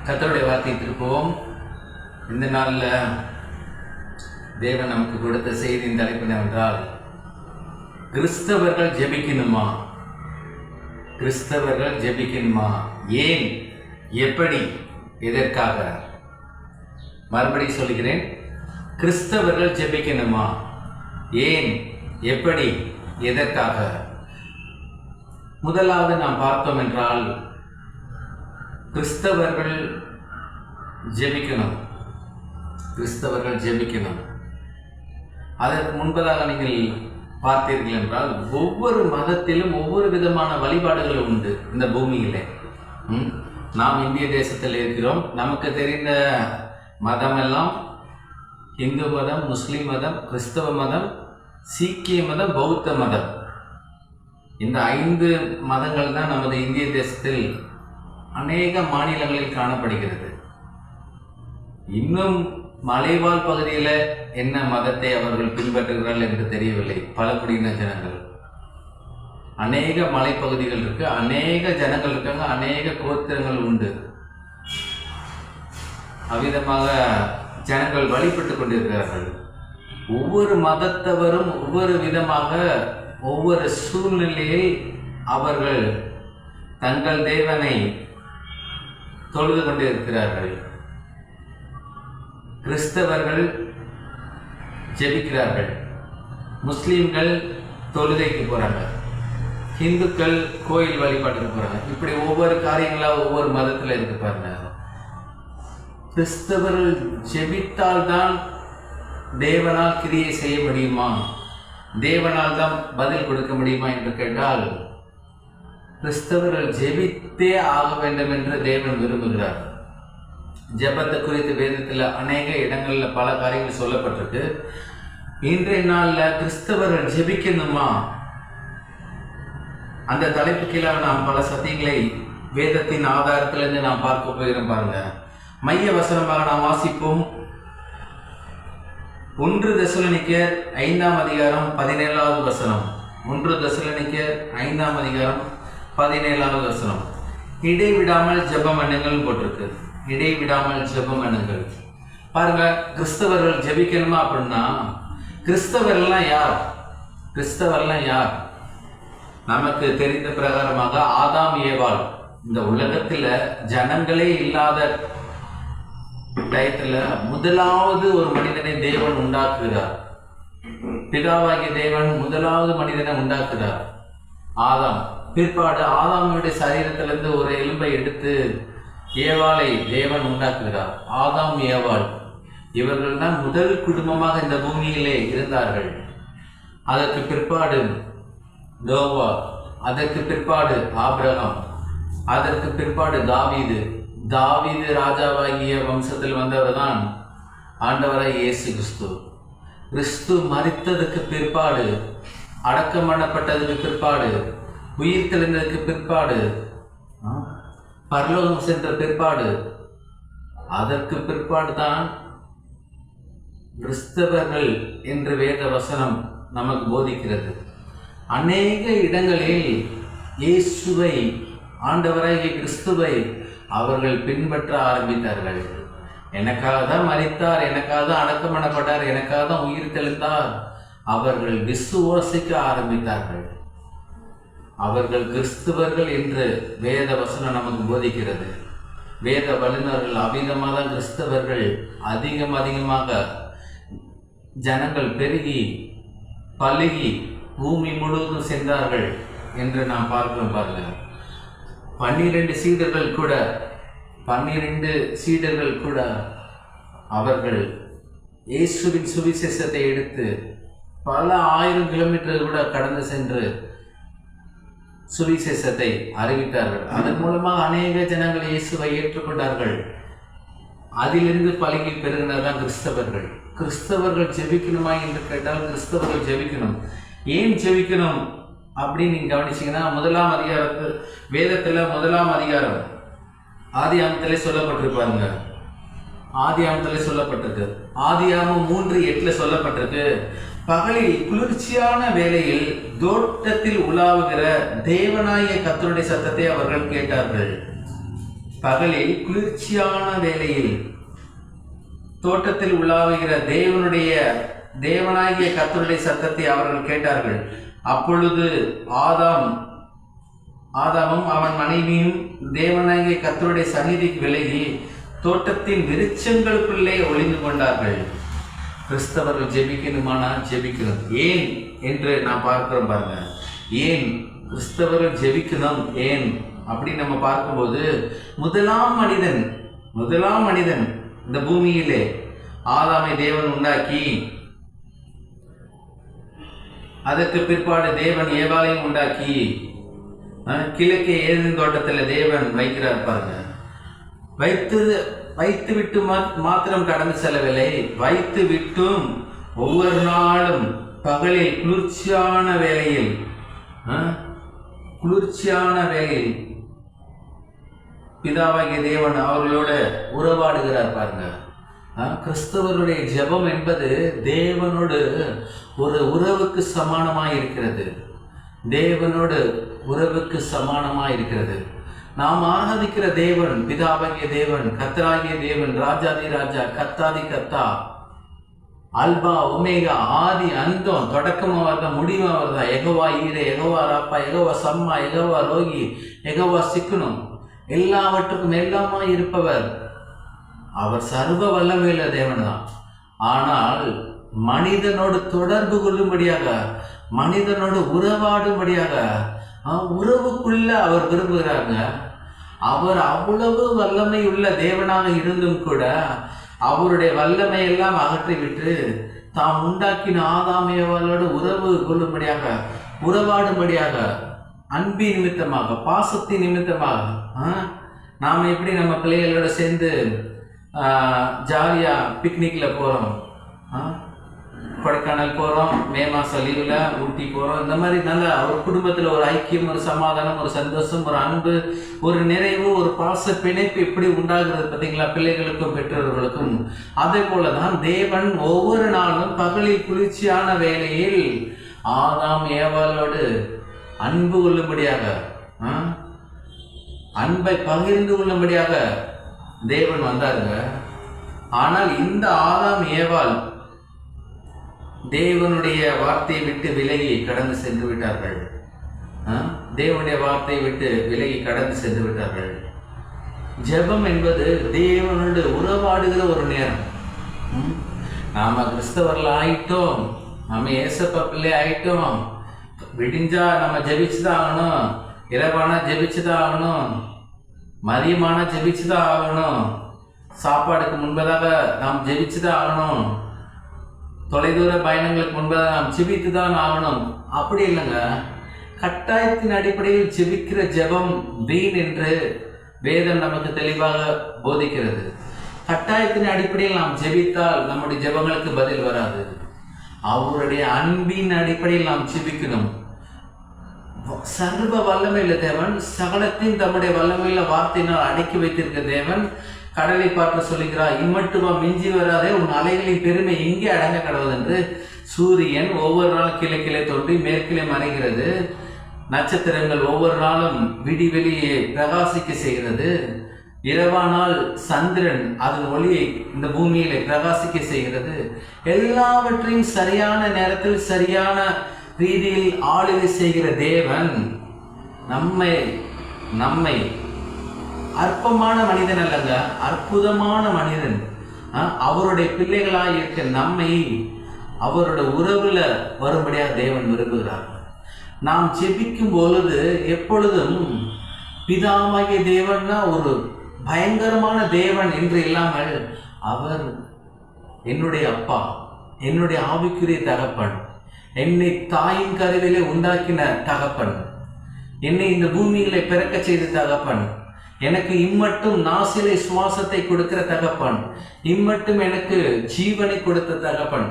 கர்த்தருடைய வார்த்தை திருப்போம். இந்த நாளில் தேவன் நமக்கு கொடுத்த செய்தியின் தலைப்பு என்னவென்றால், கிறிஸ்தவர்கள் ஜெபிக்கணுமா? கிறிஸ்தவர்கள் ஜெபிக்கணுமா? ஏன், எப்படி, எதற்காக? மறுபடி சொல்கிறேன், கிறிஸ்தவர்கள் ஜெபிக்கணுமா? ஏன், எப்படி, எதற்காக? முதலாவது நாம் பார்த்தோம் என்றால், கிறிஸ்தவர்கள் ஜெபிக்கணும். கிறிஸ்தவர்கள் ஜெபிக்கணும். அதற்கு முன்பதாக நீங்கள் பார்த்தீர்கள் என்றால், ஒவ்வொரு மதத்திலும் ஒவ்வொரு விதமான வழிபாடுகள் உண்டு இந்த பூமியிலே. நாம் இந்திய தேசத்தில் இருக்கிறோம். நமக்கு தெரிந்த மதமெல்லாம் இந்து மதம், முஸ்லிம் மதம், கிறிஸ்தவ மதம், சீக்கிய மதம், பௌத்த மதம். இந்த 5 மதங்கள் தான் நமது இந்திய தேசத்தில் அநேக மாநிலங்களில் காணப்படுகிறது. இன்னும் மலைவாழ் பகுதியில் என்ன மதத்தை அவர்கள் பின்பற்றுகிறார்கள் என்று தெரியவில்லை. பழங்குடியின ஜனங்கள், அநேக மலைப்பகுதிகள் இருக்கு, அநேக ஜனங்கள் இருக்காங்க, அநேக கோத்திரங்கள் உண்டு. அவ்விதமாக ஜனங்கள் வழிபட்டு கொண்டிருக்கிறார்கள். ஒவ்வொரு மதத்தவரும் ஒவ்வொரு விதமாக ஒவ்வொரு சூழ்நிலையில் அவர்கள் தங்கள் தேவனை தொழுது கொண்டிருக்கிறார்கள். கிறிஸ்தவர்கள் ஜெபிக்கிறார்கள், முஸ்லீம்கள் தொழுகைக்கு போகிறாங்க, இந்துக்கள் கோயில் வழிபாட்டுக்கு போகிறாங்க. இப்படி ஒவ்வொரு காரியங்களாக ஒவ்வொரு மதத்தில் இருக்கு பாருங்க. கிறிஸ்தவர்கள் ஜெபித்தால்தான் தேவனால் கிரியை செய்ய முடியுமா? தேவனால் தான் பதில் கொடுக்க முடியுமா என்று கேட்டால், கிறிஸ்தவர்கள் ஜெபித்தே ஆக வேண்டும் என்று தேவன் விரும்புகிறார். ஜெபத்தை குறித்து வேதத்தில் அநேக இடங்களில் பல காரியங்கள் சொல்லப்பட்டிருக்கு. இன்றைய நாளில் கிறிஸ்தவர்கள் ஜெபிக்கணுமா? அந்த தலைப்பு கீழே நாம் பல சத்தியங்களை வேதத்தின் ஆதாரத்திலிருந்து நாம் பார்க்க போகிறோம் பாருங்க. மைய வசனமாக நாம் வாசிப்போம். 1 தெசலோனிக்கேயர் 5ஆம் அதிகாரம் 17வது வசனம். 1 தெசலோனிக்கேயர் 5ஆம் அதிகாரம் 17வது வசனம். இடைவிடாமல் ஜெபம் பண்ணுங்கள் போட்டிருக்கு. இடைவிடாமல் ஜெபம் பண்ணுங்கள். பாருங்க, கிறிஸ்தவர்கள் ஜெபிக்கணுமா அப்படின்னா, கிறிஸ்தவர்கள்லாம் யார்? கிறிஸ்தவர்லாம் யார்? நமக்கு தெரிந்த பிரகாரமாக ஆதாம் ஏவாள். இந்த உலகத்தில் ஜனங்களே இல்லாத டயத்தில் முதலாவது ஒரு மனிதனை தேவன் உண்டாக்குகிறார். பிதாவாகிய தேவன் முதலாவது மனிதனை உண்டாக்குகிறார், ஆதாம். பிற்பாடு ஆதாமுடைய சரீரத்திலிருந்து ஒரு எலும்பை எடுத்து ஏவாளை தேவன் உண்டாக்குகிறார். ஆதாம் ஏவாள் இவர்கள் தான் முதல் குடும்பமாக இந்த பூமியிலே இருந்தார்கள். அதற்கு பிற்பாடு நோவா, அதற்கு பிற்பாடு ஆபிரகாம், அதற்கு பிற்பாடு தாவீது. தாவீது ராஜாவாகிய வம்சத்தில் வந்தவர் தான் ஆண்டவராய் இயேசு கிறிஸ்து. கிறிஸ்து மரித்ததுக்கு பிற்பாடு, அடக்கம் பண்ணப்பட்டதுக்கு பிற்பாடு, உயிர் தெளிந்ததுக்கு பிற்பாடு, பரலோகம் சென்ற பிற்பாடு, அதற்கு பிற்பாடு தான் கிறிஸ்தவர்கள் என்று வேத வசனம் நமக்கு போதிக்கிறது. அநேக இடங்களில் இயேசுவை, ஆண்டவராகிய கிறிஸ்துவை அவர்கள் பின்பற்ற ஆரம்பித்தார்கள். எனக்காக தான் மரித்தார், எனக்காக தான் அடக்கம் பண்ணப்பட்டார், எனக்காக தான் உயிர் தெளிந்தார். அவர்கள் விசுவாசிக்க ஆரம்பித்தார்கள். அவர்கள் கிறிஸ்துவர்கள் என்று வேத வசனம் நமக்கு போதிக்கிறது. வேத வல்லுநர்கள் அவ்விதமாக தான் கிறிஸ்தவர்கள் அதிகமாக ஜனங்கள் பெருகி பலுகி பூமி முழுவதும் சென்றார்கள் என்று நாம் பார்க்கிறோம் பாருங்க. 12 சீடர்கள் கூட அவர்கள் இயேசுவின் சுவிசேஷத்தை எடுத்து பல 1000 கிலோமீட்டர்கள் கூட கடந்து சென்று சுவிசேஷத்தை அறிவித்தார்கள். அதன் மூலமாக அநேக ஜனங்கள் இயேசுவை ஏற்றுக்கொண்டார்கள். அதிலிருந்து பழகி பெறுகினர் தான் கிறிஸ்தவர்கள். கிறிஸ்தவர்கள் ஜெபிக்கணுமா என்று கேட்டால், கிறிஸ்தவர்கள் ஜெபிக்கணும். ஏன் ஜெபிக்கணும் அப்படின்னு நீங்க கவனிச்சீங்கன்னா, 1ஆம் அதிகாரத்து வேதத்தில் 1ஆம் அதிகாரம் ஆதியாகமத்திலே சொல்லப்பட்டிருப்பாருங்க. ஆதியாகமத்திலே சொல்லப்பட்டிருக்கு. ஆதியாகமம் 3:8 சொல்லப்பட்டிருக்கு, பகலில் குளிர்ச்சியான வேளையில் தோட்டத்தில் உலாவுகிற தேவனாய கர்த்தருடைய சத்தத்தை அவர்கள் கேட்டார்கள். பகலில் குளிர்ச்சியான வேளையில் தோட்டத்தில் உலாவுகிற தேவனாகிய கர்த்தருடைய சத்தத்தை அவர்கள் கேட்டார்கள். அப்பொழுது ஆதாமும் அவன் மனைவியும் தேவனாகிய கர்த்தருடைய சந்நிதிக்கு விலகி தோட்டத்தின் விருட்சங்களுக்குள்ளே ஒளிந்து கொண்டார்கள். கிறிஸ்தவர்கள் ஜெபிக்கணுமானா ஜெபிக்கணும். ஏன் என்று நான் பார்க்கிறோம் பாருங்க. ஏன் கிறிஸ்தவர்கள் ஜெபிக்கணும் ஏன் அப்படின்னு நம்ம பார்க்கும்போது, முதலாம் மனிதன் இந்த பூமியிலே ஆதாமை தேவன் உண்டாக்கி, அதற்கு பிற்பாடு தேவன் ஏவாளையும் உண்டாக்கி கிழக்கே ஏதேன் தோட்டத்தில் தேவன் வைக்கிறார் பாருங்க. வைத்து விட்டு மாத்திரம் கடந்து செல்லவில்லை, வைத்து விட்டும் ஒவ்வொரு நாளும் பகலில் குளிர்ச்சியான வேளையில் பிதாவாகிய தேவன் அவர்களோட உறவாடுகிறார் பாருங்க. கிறிஸ்தவருடைய ஜெபம் என்பது தேவனோடு ஒரு உறவுக்கு சமானமாய் இருக்கிறது. தேவனோடு உறவுக்கு சமானமாய் இருக்கிறது. நாம் ஆராதிக்கிற தேவன் பிதாவாகிய தேவன், கர்த்தராகிய தேவன், ராஜாதி ராஜா, கர்த்தாதி கர்த்தா, அல்பா ஒமேகா, ஆதி அந்தம், தொடக்கம் அவர்தான், முடிவு அவர்தான். யெகோவா ஈரே, யெகோவா ராப்பா, யெகோவா சம்மா, யெகோவா ரோகி, யெகோவா சிக்குனம், எல்லாவற்றுக்கும் எல்லாமாய் இருப்பவர். அவர் சர்வ வல்லமையுள்ள தேவன் தான். ஆனால் மனிதனோடு தொடர்பு கொள்ளும்படியாக, மனிதனோடு உறவாடும்படியாக, உறவுக்குள்ள அவர் விரும்புகிறாங்க. அவர் அவ்வளவு வல்லமை உள்ள தேவனாக இருந்தும் கூட அவருடைய வல்லமை எல்லாம் அகற்றிவிட்டு தாம் உண்டாக்கின ஆதாமியவர்களோடு உறவு கொள்ளும்படியாக, உறவாடும்படியாக, அன்பின் நிமித்தமாக, பாசத்தின் நிமித்தமாக நாம் எப்படி நம்ம பிள்ளைகளோட சேர்ந்து ஜாலியாக பிக்னிக்கில் போகிறோம், கொடைக்கானல் போகிறோம், மே மாதம் லீவில் ஊட்டி போகிறோம். இந்த மாதிரி நல்ல ஒரு குடும்பத்தில் ஒரு ஐக்கியம், ஒரு சமாதானம், ஒரு சந்தோஷம், ஒரு அன்பு, ஒரு நிறைவு, ஒரு பாச பிணைப்பு எப்படி உண்டாகிறது பார்த்தீங்களா? பிள்ளைகளுக்கும் பெற்றோர்களுக்கும். அதே போல தான் தேவன் ஒவ்வொரு நாளும் பகலில் குளிர்ச்சியான வேளையில் ஆதாம் ஏவாளோடு அன்பு கொள்ளும்படியாக, அன்பை பகிர்ந்து கொள்ளும்படியாக தேவன் வந்தாருங்க. ஆனால் இந்த ஆதாம் ஏவாள் தேவனுடைய வார்த்தையை விட்டு விலகி கடந்து சென்று விட்டார்கள். தேவனுடைய வார்த்தையை விட்டு விலகி கடந்து சென்று விட்டார்கள். ஜெபம் என்பது தேவனோடு உறவாடுகிற ஒரு நேரம். நாம கிறிஸ்தவர்கள் ஆயிட்டோம், நம்ம ஏசப்பா பிள்ளை ஆயிட்டோம், விடிஞ்சா நம்ம ஜெபிச்சுதான் ஆகணும், இரவானா ஜெபிச்சுதான் ஆகணும், மதியமானா ஜெபிச்சுதான் ஆகணும், சாப்பாடுக்கு முன்பதாக நாம் ஜெபிச்சுதான் ஆகணும், தொலைதூர பயணங்களுக்கு முன்பதாக நாம் ஜெபித்து தான் ஆகணும். அப்படி இல்லைங்க. கட்டாயத்தின் அடிப்படையில் ஜெபிக்கிற ஜெபம் வீண் என்று வேதம் நமக்கு தெளிவாக போதிக்கிறது. கட்டாயத்தின் அடிப்படையில் நாம் ஜெபித்தால் நம்முடைய ஜெபங்களுக்கு பதில் வராது. அவருடைய அன்பின் அடிப்படையில் நாம் ஜெபிக்கணும். சர்வ வல்லமையுள்ள தேவன், சகலத்தையும் தம்முடைய வல்லமையுள்ள வார்த்தையினால் அடக்கி வைத்திருக்க தேவன் கடலை பார்த்து சொல்லுகிறார், இம்மட்டுமா மிஞ்சி வராதே, உன் அலைகளின் பெருமை எங்கே அடங்க கடவுது என்று. சூரியன் ஒவ்வொரு நாளும் கிழக்கிலே தோன்றி மேற்கிலே மறைகிறது. நட்சத்திரங்கள் ஒவ்வொரு நாளும் விடிவெளியே பிரகாசிக்க செய்கிறது. இரவானால் சந்திரன் அதன் ஒளியை இந்த பூமியிலே பிரகாசிக்க செய்கிறது. எல்லாவற்றையும் சரியான நேரத்தில் சரியான ரீதியில் ஆளுகை செய்கிற தேவன் நம்மை அற்பமான மனிதன் அல்லங்க, அற்புதமான மனிதன். அவருடைய பிள்ளைகளாக இருக்க நம்மை அவருடைய உறவுல வரும்படியாக தேவன் விரும்புகிறார். நாம் ஜெபிக்கும் பொழுது எப்பொழுதும் பிதாவாகிய தேவன்னா ஒரு பயங்கரமான தேவன் என்று இல்லாமல், அவர் என்னுடைய அப்பா, என்னுடைய ஆவிக்குரிய தகப்பன், என்னை தாயின் கருவிலே உண்டாக்கின தகப்பன், என்னை இந்த பூமியிலே பிறக்க செய்த தகப்பன், எனக்கு இம்மட்டும் நாசிலை சுவாசத்தை கொடுக்கிற தகப்பன், இம்மட்டும் எனக்கு ஜீவனை கொடுத்த தகப்பன்,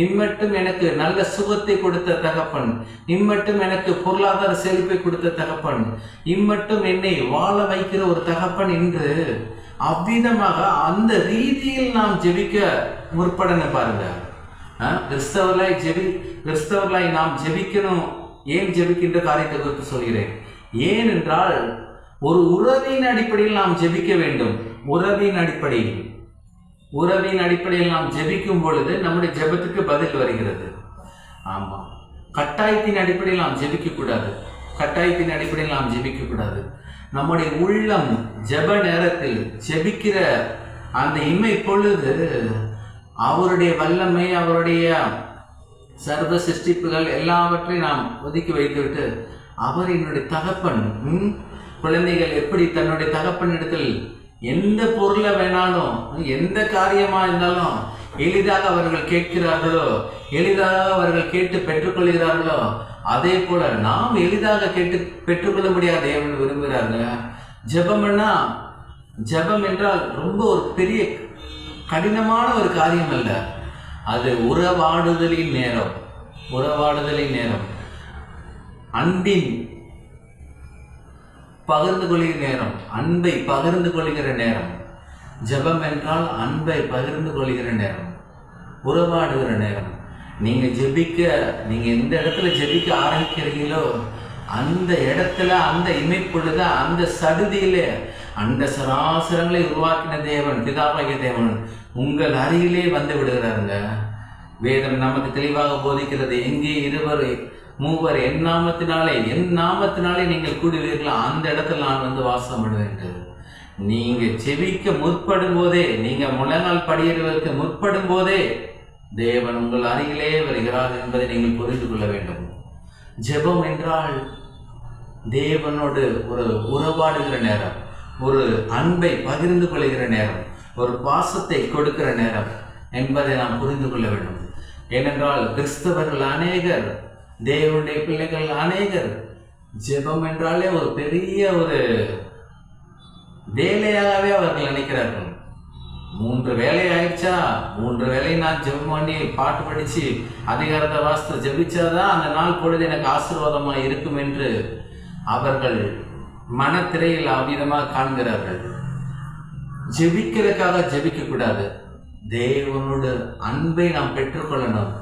இம்மட்டும் எனக்கு நல்ல சுகத்தை கொடுத்த தகப்பன், இம்மட்டும் எனக்கு பொருளாதார செழிப்பை கொடுத்த தகப்பன், இம்மட்டும் என்னை வாழ வைக்கிற ஒரு தகப்பன் என்று அவ்விதமாக அந்த ரீதியில் நாம் ஜெபிக்க முற்படணும் பாருங்க. கிறிஸ்தவர்களாய் நாம் ஜெபிக்கணும். ஏன் ஜெபிக்கின்ற காரியத்தை குறித்து சொல்கிறேன். ஏனென்றால் ஒரு உறவின் அடிப்படையில் நாம் ஜெபிக்க வேண்டும். உறவின் அடிப்படையில் நாம் ஜெபிக்கும் பொழுது நம்முடைய ஜெபத்துக்கு பதில் வருகிறது. ஆமா, கட்டாயத்தின் அடிப்படையில் நாம் ஜெபிக்க கூடாது. நம்முடைய உள்ளம் ஜெப நேரத்தில் ஜெபிக்கிற அந்த இமை பொழுது அவருடைய வல்லமை, அவருடைய சர்வ சிருஷ்டிப்புகள் எல்லாவற்றையும் நாம் ஒதுக்கி வைத்துவிட்டு, அவர் என்னுடைய தகப்பன், குழந்தைகள் எப்படி தன்னுடைய தகப்பனிடத்தில் எந்த பொருளை வேணாலும், எந்த காரியமா இருந்தாலும் எளிதாக அவர்கள் கேட்கிறார்களோ, எளிதாக அவர்கள் கேட்டு பெற்றுக்கொள்கிறார்களோ, அதே போல நாம் எளிதாக கேட்டு பெற்றுக்கொள்ள முடியாத தேவன் விரும்புகிறாங்க. ஜெபம் என்றால் ரொம்ப ஒரு பெரிய கடினமான ஒரு காரியம் அல்ல. அது உறவாடுதலின் நேரம், அன்பின் பகிர்ந்து கொள்கிற நேரம், அன்பை பகிர்ந்து கொள்கிற நேரம். ஜெபம் என்றால் அன்பை பகிர்ந்து கொள்கிற நேரம், உறவாடுகிற நேரம். நீங்க எந்த இடத்துல ஜெபிக்க ஆரம்பிக்கிறீங்களோ அந்த இடத்துல, அந்த இமைப்பொழுத, அந்த சடுதியில அந்த சராசரங்களை உருவாக்கின தேவன், பிதாவாகிய தேவன் உங்கள் அருகிலே வந்து விடுகிறாருங்க. வேதம் நமக்கு தெளிவாக போதிக்கிறது, எங்கே 2 3 என் நாமத்தினாலே நீங்கள் கூடுவீர்களா, அந்த இடத்துல நான் வந்து வாசம் பண்ணுவேன். நீங்க ஜெபிக்க முற்படும் போதே, நீங்க முழங்கால் படியிடுவதற்கு முற்படும் போதே தேவன் உங்கள் அருகிலே வருகிறார் என்பதை நீங்கள் புரிந்து கொள்ள வேண்டும். ஜெபம் என்றால் தேவனோடு ஒரு உறவாடுகிற நேரம், ஒரு அன்பை பகிர்ந்து கொள்கிற நேரம், ஒரு பாசத்தை கொடுக்கிற நேரம் என்பதை நாம் புரிந்து கொள்ள வேண்டும். ஏனென்றால் கிறிஸ்தவர்கள் அநேகர், தேவனுடைய பிள்ளைகள் அநேகர் ஜெபம் என்றாலே ஒரு பெரிய ஒரு வேலையாகவே அவர்கள் நினைக்கிறார்கள். 3 வேலை ஆயிடுச்சா, 3 வேலை நான் ஜெபம் பண்ணி பாட்டு படிச்சு அதிகாரத்தை வாசித்து ஜெபிச்சாதான் அந்த நாள் பொழுது எனக்கு ஆசீர்வாதமாக இருக்கும் என்று அவர்கள் மனத்திரையில் அவ்விதமாக காண்கிறார்கள். ஜெபிக்கிறதுக்காக ஜெபிக்க கூடாது. தேவனோட அன்பை நாம் பெற்றுக்கொள்ளணும்.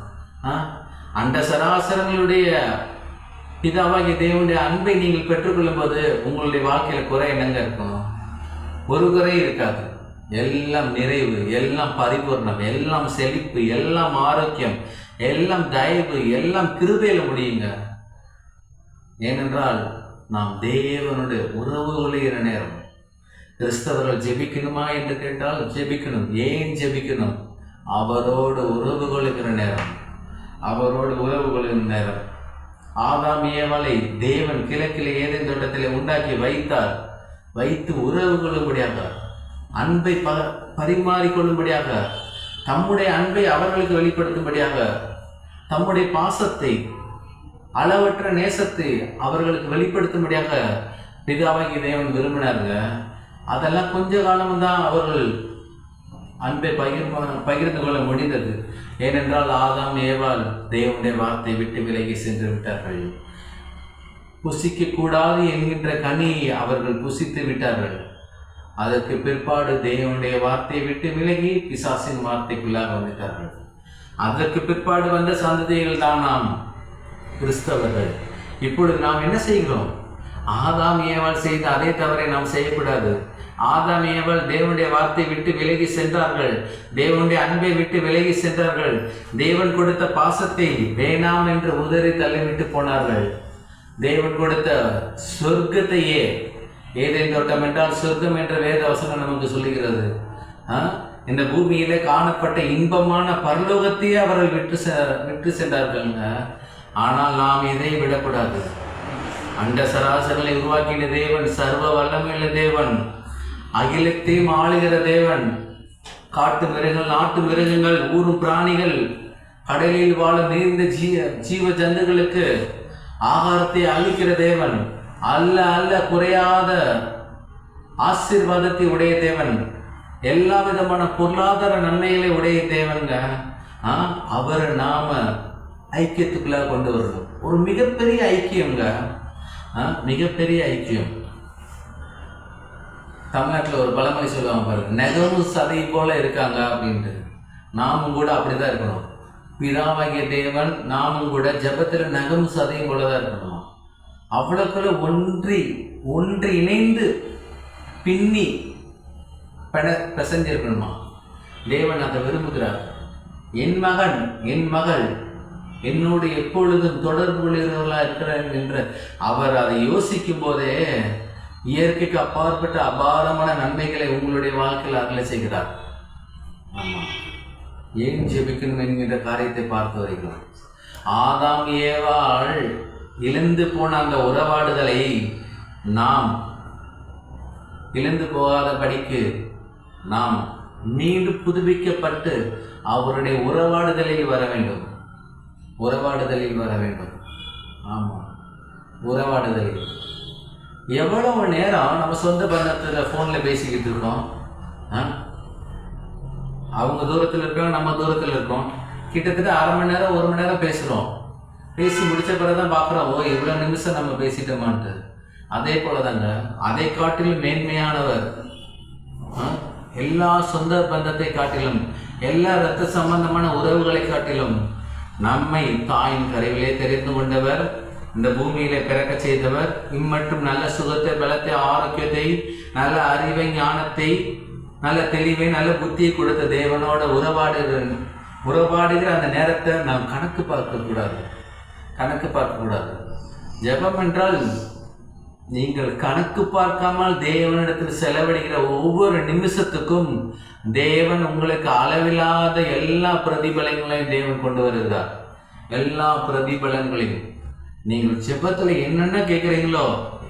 அந்த சராசரங்களுடைய பிதாவாகிய தேவனுடைய அன்பை நீங்கள் பெற்றுக்கொள்ளும் போது உங்களுடைய வாழ்க்கையில குறை என்னங்க இருக்கும்? ஒரு குறை இருக்காது. எல்லாம் நிறைவு, எல்லாம் பரிபூர்ணம், எல்லாம் செழிப்பு, எல்லாம் ஆரோக்கியம், எல்லாம் தயவு, எல்லாம் கிருபையில முடியுங்க. ஏனென்றால் நாம் தேவனுடைய உறவு கொள்கிற நேரம். கிறிஸ்தவர்கள் ஜெபிக்கணுமா என்று கேட்டால் ஜெபிக்கணும். ஏன் ஜெபிக்கணும்? அவரோடு உறவு கொள்கிற நேரம், ஆதாம் ஏவாளை தேவன் கிழக்கிலே ஏதேன் தோட்டத்திலே உண்டாக்கி வைத்து உறவு கொள்ளும்படியாக, அன்பை பரிமாறிக்கொள்ளும்படியாக, தம்முடைய அன்பை அவர்களுக்கு வெளிப்படுத்தும்படியாக, தம்முடைய பாசத்தை, அளவற்ற நேசத்தை அவர்களுக்கு வெளிப்படுத்தும்படியாக பிதாவாகிய தேவன் விரும்பினாருங்க. அதெல்லாம் கொஞ்ச காலம்தான் அவர்கள் அன்பை பகிர்ந்து கொள்ள முடிந்தது. ஏனென்றால் ஆதாம் ஏவாள் தேவனுடைய வார்த்தை விட்டு விலகி சென்று விட்டார்கள். புசிக்க கூடாது என்கின்ற கனியை அவர்கள் புசித்து விட்டார்கள். அதற்கு பிற்பாடு தேவனுடைய வார்த்தையை விட்டு விலகி பிசாசின் வார்த்தைக்குள்ளாக வந்துட்டார்கள். அதற்கு பிற்பாடு வந்த சந்ததிகள் தான் நாம் கிறிஸ்தவர்கள். இப்பொழுது நாம் என்ன செய்கிறோம்? ஆதாம் ஏவாள் செய்த அதே தவறை நாம் செய்யக்கூடாது. ஆதாம் ஏவாள் தேவனுடைய வார்த்தை விட்டு விலகி சென்றார்கள், தேவனுடைய அன்பை விட்டு விலகி சென்றார்கள், தேவன் கொடுத்த பாசத்தை வேணாம் என்று உதறி தள்ளிவிட்டு போனார்கள். தேவன் கொடுத்த சொர்க்கத்தையே, ஏதேன் தோட்டம் என்றால் சொர்க்கம் என்ற வேத வசனம் நமக்கு சொல்லுகிறது. இந்த பூமியிலே காணப்பட்ட இன்பமான பரலோகத்தையே அவர்கள் விட்டு சென்றார்கள்ங்க. ஆனால் நாம் இதை விடக்கூடாது. அண்ட சராசரங்களை உருவாக்கின தேவன், சர்வ வல்லமையுள்ள தேவன், அகிலத்தையும் ஆளுகிற தேவன், காட்டு மிருகங்கள், நாட்டு மிருகங்கள், ஊரும் பிராணிகள், கடலில் வாழும் நீர்ந்த ஜீவ ஜந்துகளுக்கு ஆகாரத்தை அளிக்கிற தேவன், அல்ல குறையாத ஆசீர்வாதத்தை உடைய தேவன், எல்லா விதமான பொருளாதார நன்மைகளை உடைய தேவன்ங்க. அவர் நாம ஐக்கியத்துக்குள்ளாக கொண்டு வரணும். ஒரு மிகப்பெரிய ஐக்கியங்க, மிகப்பெரிய ஐக்கியம். தமிழ்நாட்டில் ஒரு பழமொழி சொல்லுவாங்க பாருங்க, நெகமும் சதை போல இருக்காங்க அப்படின்ட்டு. நாமும் கூட அப்படிதான் இருக்கணும். பிதாவாகிய தேவன் நாமும் கூட ஜெபத்தில் நகமும் சதையும் போல தான் இருக்கணும். அவ்வளோக்குள்ள ஒன்றி இணைந்து பின்னி பிரசஞ்சிருக்கணுமா? தேவன் அதை விரும்புகிறார். என் மகன் என் மகள் என்னோடு எப்பொழுதும் தொடர்பு கொள்கிறவர்களாக இருக்கிறார் என்று அவர் அதை யோசிக்கும் போதே இயற்கைக்கு அப்பாற்பட்ட அபாரமான நன்மைகளை உங்களுடைய வாழ்க்கையில் அருளை செய்கிறார். ஆமாம், ஏன் ஜெபிக்கணும் என்கின்ற காரியத்தை பார்த்து வருகிறோம். ஆதாம் ஏவாள் இழந்து போன அந்த உறவாடுதலை நாம் இழந்து போகாதபடிக்கு நாம் மீண்டும் புதுப்பிக்கப்பட்டு அவருடைய உறவாடுதலில் வர வேண்டும். ஆமாம், உறவாடுதலில் எவ்வளவு நேரம் நம்ம சொந்த பந்தத்தில் ஃபோனில் பேசிக்கிட்டு இருக்கோம். அவங்க தூரத்தில் இருக்கோம், நம்ம தூரத்தில் இருக்கோம். கிட்டத்தட்ட அரை மணி நேரம் 1 மணி நேரம் பேசுகிறோம். பேசி முடித்த பிறகு தான் பார்க்குறோம், ஓ இவ்வளோ நிமிஷம் நம்ம பேசிட்டோமான்ட்டு. அதே போல தாங்க, அதை காட்டிலும் மேன்மையானவர், எல்லா சொந்த பந்தத்தை காட்டிலும், எல்லா இரத்த சம்பந்தமான உறவுகளை காட்டிலும் நம்மை தாயின் கருவிலே தெரிந்து கொண்டவர், இந்த பூமியிலே பிறக்க செய்தவர், இம்மட்டும் நல்ல சுகத்தை, பலத்தை, ஆரோக்கியத்தை, நல்ல அறிவை, ஞானத்தை, நல்ல தெளிவை, நல்ல புத்தியை கொடுத்த தேவனோட உறவாடுகிற அந்த நேரத்தை நாம் கணக்கு பார்க்கக்கூடாது. ஜெபம் என்றால் நீங்கள் கணக்கு பார்க்காமல் தேவனிடத்தில் செலவழிக்கிற ஒவ்வொரு நிமிஷத்துக்கும் தேவன் உங்களுக்கு அளவில்லாத எல்லா பிரதிபலங்களையும் தேவன் கொண்டு வருகிறார். எல்லா பிரதிபலங்களையும் நீங்கள் ஜெபத்தில் என்னென்ன கேட்குறீங்களோ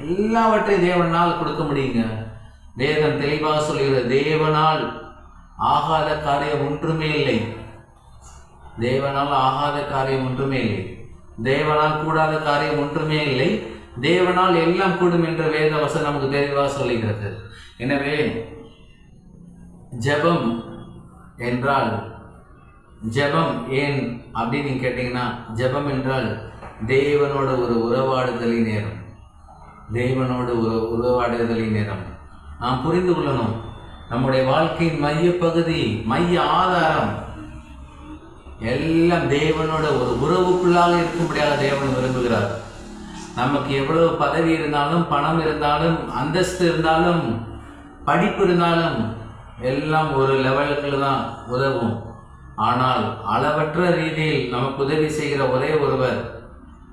எல்லாவற்றையும் தேவனால் கொடுக்க முடியுங்க. வேதம் தெளிவாக சொல்கிறது, தேவனால் ஆகாத காரியம் ஒன்றுமே இல்லை. தேவனால் கூடாத காரியம் ஒன்றுமே இல்லை. தேவனால் எல்லாம் கூடும் என்ற வேத வசனம் நமக்கு தெளிவாக சொல்லுகிறது. எனவே ஜெபம் ஏன் அப்படின்னு நீங்க கேட்டீங்கன்னா, ஜெபம் என்றால் தேவனோட ஒரு உறவாடுதலின் நேரம். நாம் புரிந்து கொள்ளணும், நம்முடைய வாழ்க்கையின் மையப்பகுதி, மைய ஆதாரம் எல்லாம் தேவனோட ஒரு உறவுக்குள்ளாக இருக்கும்படியாக தேவன் விரும்புகிறார். நமக்கு எவ்வளவு பதவி இருந்தாலும், பணம் இருந்தாலும், அந்தஸ்து இருந்தாலும், படிப்பு இருந்தாலும் எல்லாம் ஒரு லெவலுக்கு தான் உதவும். ஆனால் அளவற்ற ரீதியில் நமக்கு உதவி செய்கிற ஒரே ஒருவர்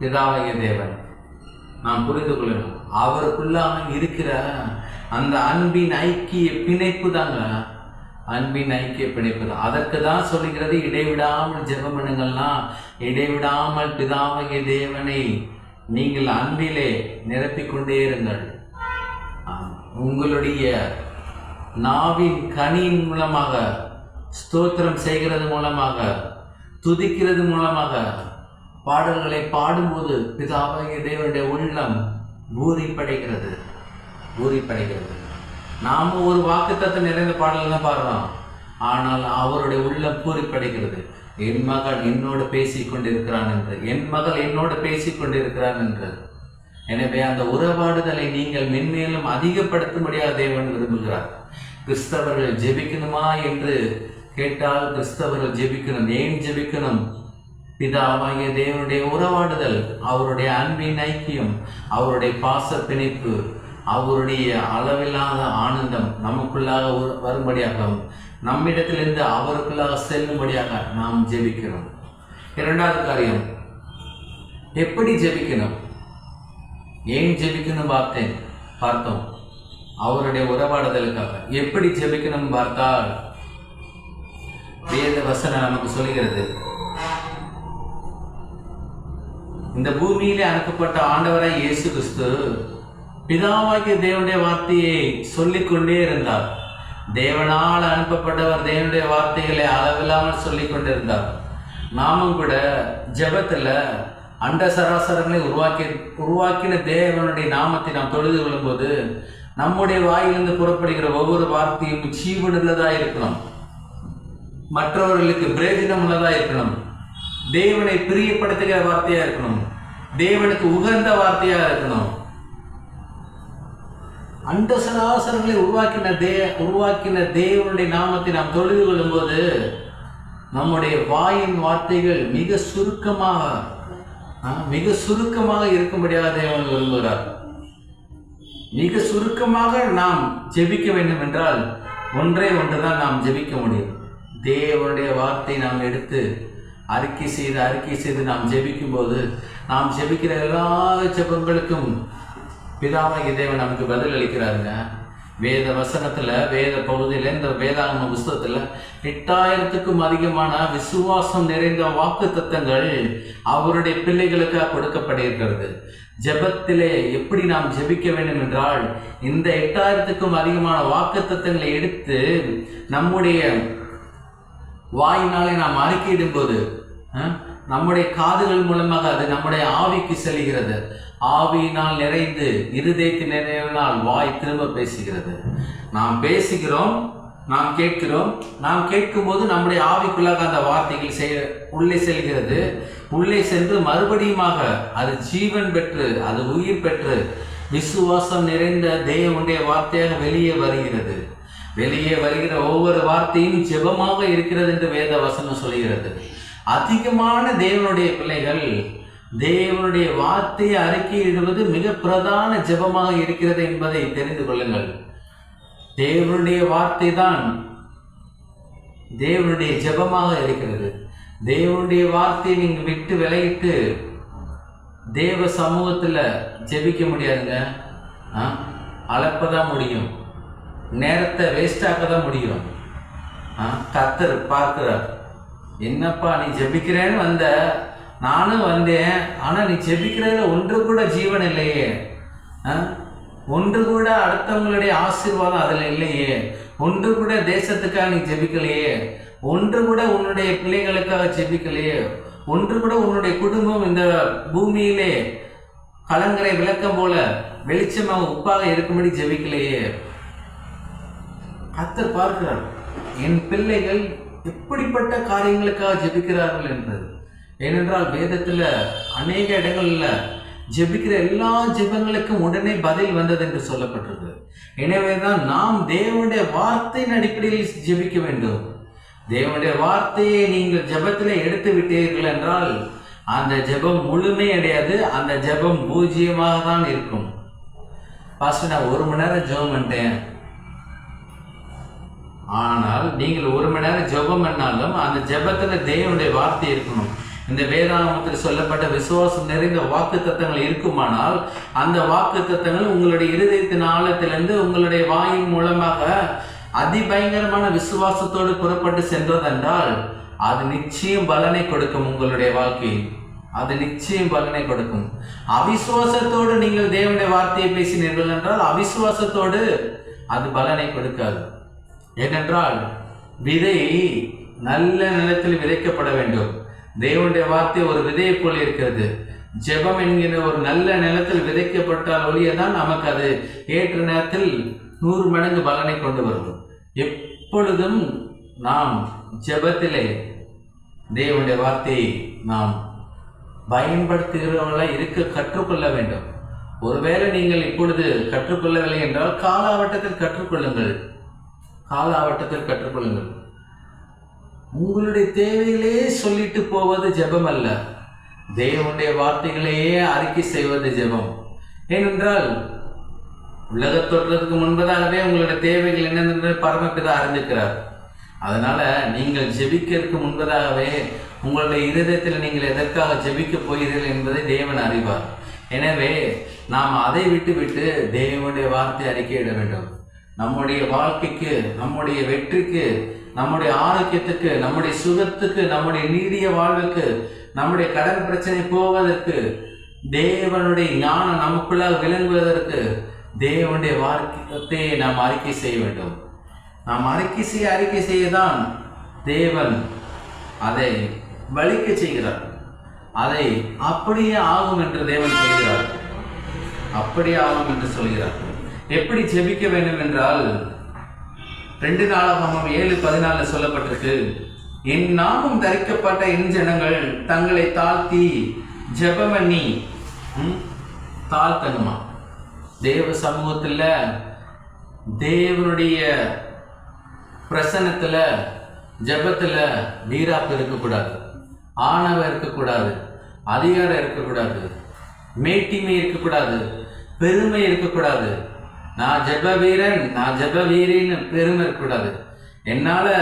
பிதாவாகிய தேவன். நாம் புரிந்து கொள்ளணும், அவருக்குள்ளாக இருக்கிற அந்த அன்பின் ஐக்கிய பிணைப்பு தாங்க, அதற்கு தான் சொல்லுகிறது, இடைவிடாமல் ஜெபம் பண்ணுங்கள்னா, இடைவிடாமல் பிதாவாகிய தேவனை நீங்கள் அன்பிலே நிரப்பிக்கொண்டே இருங்கள். உங்களுடைய நாவின் கனியின் மூலமாக, ஸ்தோத்திரம் செய்கிறது மூலமாக, துதிக்கிறது மூலமாக, பாடல்களை பாடும்போது பிதாவாகிய தேவனுடைய உள்ளம் பூரிப்படைகிறது. நாம ஒரு வாக்குத்தத்தம் நிறைந்த பாடல் தான் பாடுறோம், ஆனால் அவருடைய உள்ளம் பூரிப்படைகிறது. என் மகன் என்னோடு பேசிக் கொண்டிருக்கிறான் என்று, என் மகள் என்னோடு பேசிக் கொண்டிருக்கிறான் என்று. எனவே அந்த உறவாடுதலை நீங்கள் மென்மேலும் அதிகப்படுத்தும்படியாக தேவன் விரும்புகிறார். கிறிஸ்தவர்கள் ஜெபிக்கணுமா என்று கேட்டால், கிறிஸ்தவர்கள் ஜெபிக்கணும். ஏன் ஜெபிக்கணும்? பிதாவாகிய தேவனுடைய உறவாடுதல், அவருடைய அன்பின் ஐக்கியம், அவருடைய பாச பிணைப்பு, அவருடைய அளவில்லாத ஆனந்தம் நமக்குள்ளாக வரும்படியாகவும், நம்மிடத்திலிருந்து அவருக்குள்ளாக செல்லும்படியாக நாம் ஜெபிக்கிறோம். இரண்டாவது காரியம், எப்படி ஜெபிக்கணும், ஏன் ஜெபிக்கணும் பார்த்தோம். அவருடைய உறவாடுதலுக்காக எப்படி ஜெபிக்கணும் பார்த்தால், வேத வசனம் நமக்கு சொல்லுகிறது, இந்த பூமியிலே அனுப்பப்பட்ட ஆண்டவராய் இயேசு கிறிஸ்து பிதாவாகிய தேவனுடைய வார்த்தையை சொல்லிக்கொண்டே இருந்தார். தேவனால் அனுப்பப்பட்டவர் தேவனுடைய வார்த்தைகளை அளவில்லாமல் சொல்லிக் கொண்டிருந்தார். நாமும் கூட ஜெபத்தில் அண்ட சராசரங்களை உருவாக்கின தேவனுடைய நாமத்தை நாம் தொழுது கொள்ளும்போது நம்முடைய வாயிலிருந்து புறப்படுகிற ஒவ்வொரு வார்த்தையும் ஜீவனுள்ளதாக இருக்கணும், மற்றவர்களுக்கு பிரயோஜனம் உள்ளதாக இருக்கணும், தேவனை பிரியப்படுத்துகிற வார்த்தையாக இருக்கணும், தேவனுக்கு உகந்த வார்த்தையாக இருக்கணும். அண்ட சராசரங்களை உருவாக்கின தேவனுடைய நாமத்தை நாம் தொழுது கொள்ளும்போது நம்முடைய வாயின் வார்த்தைகள் மிக சுருக்கமாக மிக சுருக்கமாக இருக்கும்படியாக தேவன் விரும்புகிறார். மிக சுருக்கமாக நாம் ஜெபிக்க வேண்டும் என்றால் ஒன்றே ஒன்றுதான் நாம் ஜெபிக்க முடியும். தேவனுடைய வார்த்தை நாம் எடுத்து அறிக்கை செய்து நாம் ஜெபிக்கும் போது நாம் ஜெபிக்கிற எல்லா ஜெபங்களுக்கும் பிதாவாகிய தேவன் நமக்கு பதில் அளிக்கிறாருங்க. வேத வசனத்தில், வேத பகுதியில், இந்த வேதாகம புஸ்தகத்தில் 8000க்கும் அதிகமான விசுவாசம் நிறைந்த வாக்கு தத்தங்கள் அவருடைய பிள்ளைகளுக்காக கொடுக்கப்பட்டிருக்கிறது. ஜெபத்திலே எப்படி நாம் ஜெபிக்க வேண்டும் என்றால், இந்த 8000க்கும் அதிகமான வாக்கு தத்தங்களை எடுத்து நம்முடைய வாயினாலே நாம் அறிக்கையிடும் போது நம்முடைய காதுகள் மூலமாக அது நம்முடைய ஆவிக்கு செல்கிறது. ஆவியினால் நிறைந்து இருதயத்தின் நிறைவினால் வாய் திரும்ப பேசுகிறது. நாம் பேசுகிறோம், நாம் கேட்கிறோம். நாம் கேட்கும்போது நம்முடைய ஆவிக்குள்ளாக அந்த வார்த்தைகள் உள்ளே செல்கிறது. உள்ளே சென்று மறுபடியுமாக அது ஜீவன் பெற்று, அது உயிர் பெற்று விசுவாசம் நிறைந்த தேவனுடைய வார்த்தையாக வெளியே வருகிறது. வெளியே வருகிற ஒவ்வொரு வார்த்தையும் ஜெபமாக இருக்கிறது என்று வேத வசனம் சொல்கிறது. அதிகமான தேவனுடைய பிள்ளைகள் தேவனுடைய வார்த்தையை அறிக்கையிடுவது மிக பிரதான ஜெபமாக இருக்கிறது என்பதை தெரிந்து கொள்ளுங்கள். தேவனுடைய வார்த்தை தான் தேவனுடைய ஜெபமாக இருக்கிறது. தேவனுடைய வார்த்தையை நீங்க விட்டு விலகிட்டு தேவ சமூகத்தில் ஜெபிக்க முடியாதுங்க. அழப்பதான் முடியும், நேரத்தை வேஸ்டாக்க தான் முடியும். கர்த்தர் பார்க்கிறார். என்னப்பா நீ ஜெபிக்கிறேன்னு வந்த, நானும் வந்தேன், ஆனால் நீ ஜெபிக்கிறதுல ஒன்று கூட ஜீவன் இல்லையே, ஒன்று கூட அடுத்தவங்களுடைய ஆசீர்வாதம் அதில் இல்லையே, ஒன்று கூட தேசத்துக்காக நீ ஜெபிக்கலையே, ஒன்று கூட உன்னுடைய பிள்ளைகளுக்காக ஜெபிக்கலையே, ஒன்று கூட உன்னுடைய குடும்பம் இந்த பூமியிலே கலங்கரை விளக்கம் போல வெளிச்சமாக உப்பாக இருக்கும்படி ஜெபிக்கலையே. கர்த்தர் பார்க்கிறார் என் பிள்ளைகள் எப்படிப்பட்ட காரியங்களுக்காக ஜெபிக்கிறார்கள் என்று. ஏனென்றால் வேதத்தில் அநேக இடங்களில் ஜெபிக்கிற எல்லா ஜெபங்களுக்கும் உடனே பதில் வந்தது என்று சொல்லப்பட்டிருக்கு. எனவேதான் நாம் தேவனுடைய வார்த்தையின் அடிப்படையில் ஜெபிக்க வேண்டும். தேவனுடைய வார்த்தையை நீங்கள் ஜெபத்தில் எடுத்து விட்டீர்கள் என்றால் அந்த ஜெபம் முழுமை அடையாது, அந்த ஜெபம் பூஜ்ஜியமாக தான் இருக்கும். பாஸ்டர் நான் 1 மணி நேரம் ஜெபம் பண்ணிட்டேன், ஆனால் நீங்கள் 1 மணி நேரம் ஜெபம் பண்ணாலும் அந்த ஜெபத்தில் தேவனுடைய வார்த்தை இருக்கணும். இந்த வேதாகமத்தில் சொல்லப்பட்ட விசுவாசம் நிறைந்த வாக்கு தத்தங்கள் இருக்குமானால் அந்த வாக்கு தத்தங்கள் உங்களுடைய இருதயத்தின் ஆழத்திலிருந்து உங்களுடைய வாயின் மூலமாக அதிபயங்கரமான விசுவாசத்தோடு புறப்பட்டு சென்றதென்றால் அது நிச்சயம் பலனை கொடுக்கும். உங்களுடைய வாழ்க்கையில் அது நிச்சயம் பலனை கொடுக்கும். அவிசுவாசத்தோடு நீங்கள் தேவனுடைய வார்த்தையை பேசினீர்கள் என்றால் அவிசுவாசத்தோடு அது பலனை கொடுக்காது. ஏனென்றால் விதை நல்ல நிலத்தில் விதைக்கப்பட வேண்டும். தேவனுடைய வார்த்தை ஒரு விதையை போல இருக்கிறது. ஜெபம் என்கிற ஒரு நல்ல நிலத்தில் விதைக்கப்பட்டால் ஒழியதான் நமக்கு அது ஏற்ற நேரத்தில் 100 மடங்கு பலனை கொண்டு வரும். எப்பொழுதும் நாம் ஜெபத்திலே தேவனுடைய வார்த்தையை நாம் பயன்படுத்துகிறவர்களாக இருக்க கற்றுக்கொள்ள வேண்டும். ஒருவேளை நீங்கள் இப்பொழுது கற்றுக்கொள்ளவில்லை என்றால் காலாவட்டத்தில் கற்றுக்கொள்ளுங்கள். காலாவட்டத்தில் கற்றுக்கொள்ளுங்கள். உங்களுடைய தேவைகளையே சொல்லிட்டு போவது ஜெபம் அல்ல, தேவனுடைய வார்த்தைகளையே அறிக்கை செய்வது ஜெபம். ஏனென்றால் உலகத் தோற்றத்துக்கு முன்பதாகவே உங்களுடைய தேவைகள் என்னென்று பரமபிதா அறிந்திருக்கிறார். அதனால நீங்கள் ஜெபிக்கிறதுக்கு முன்பதாகவே உங்களுடைய இருதயத்தில் நீங்கள் எதற்காக ஜெபிக்க போகிறீர்கள் என்பதை தேவன் அறிவார். எனவே நாம் அதை விட்டு தேவனுடைய வார்த்தை அறிக்கையிட வேண்டும். நம்முடைய வாழ்க்கைக்கு, நம்முடைய வெற்றிக்கு, நம்முடைய ஆரோக்கியத்துக்கு, நம்முடைய சுகத்துக்கு, நம்முடைய நீடிய வாழ்வுக்கு, நம்முடைய கடன் பிரச்சனை போவதற்கு, தேவனுடைய ஞானம் நமக்குள்ளாக விளங்குவதற்கு தேவனுடைய வார்த்தையை நாம் அறிக்கை செய்ய வேண்டும். நாம் அறிக்கை செய்யதான் தேவன் அதை வலிக்க செய்கிறார். அதை அப்படியே ஆகும் என்று தேவன் சொல்கிறார். அப்படியே ஆகும் என்று சொல்கிறார். எப்படி ஜெபிக்க வேண்டும் என்றால் 2 நாளாகமம் 7:14 சொல்லப்பட்டிருக்கு. என் நாமம் தரிக்கப்பட்ட என் ஜனங்கள் தங்களை தாழ்த்தி ஜெபம் பண்ணி தாழ்த்தணுமா. தேவ சமூகத்தில், தேவனுடைய பிரசன்னத்தில், ஜெபத்தில் வீராப்பு இருக்கக்கூடாது, ஆணவம் இருக்கக்கூடாது. அதிகாரம் இருக்கக்கூடாது, மேட்டிமை இருக்கக்கூடாது, பெருமை இருக்கக்கூடாது. நான் ஜெப வீரன், நான் ஜெப வீரின்னு பெருமை இருக்கக்கூடாது. என்னால்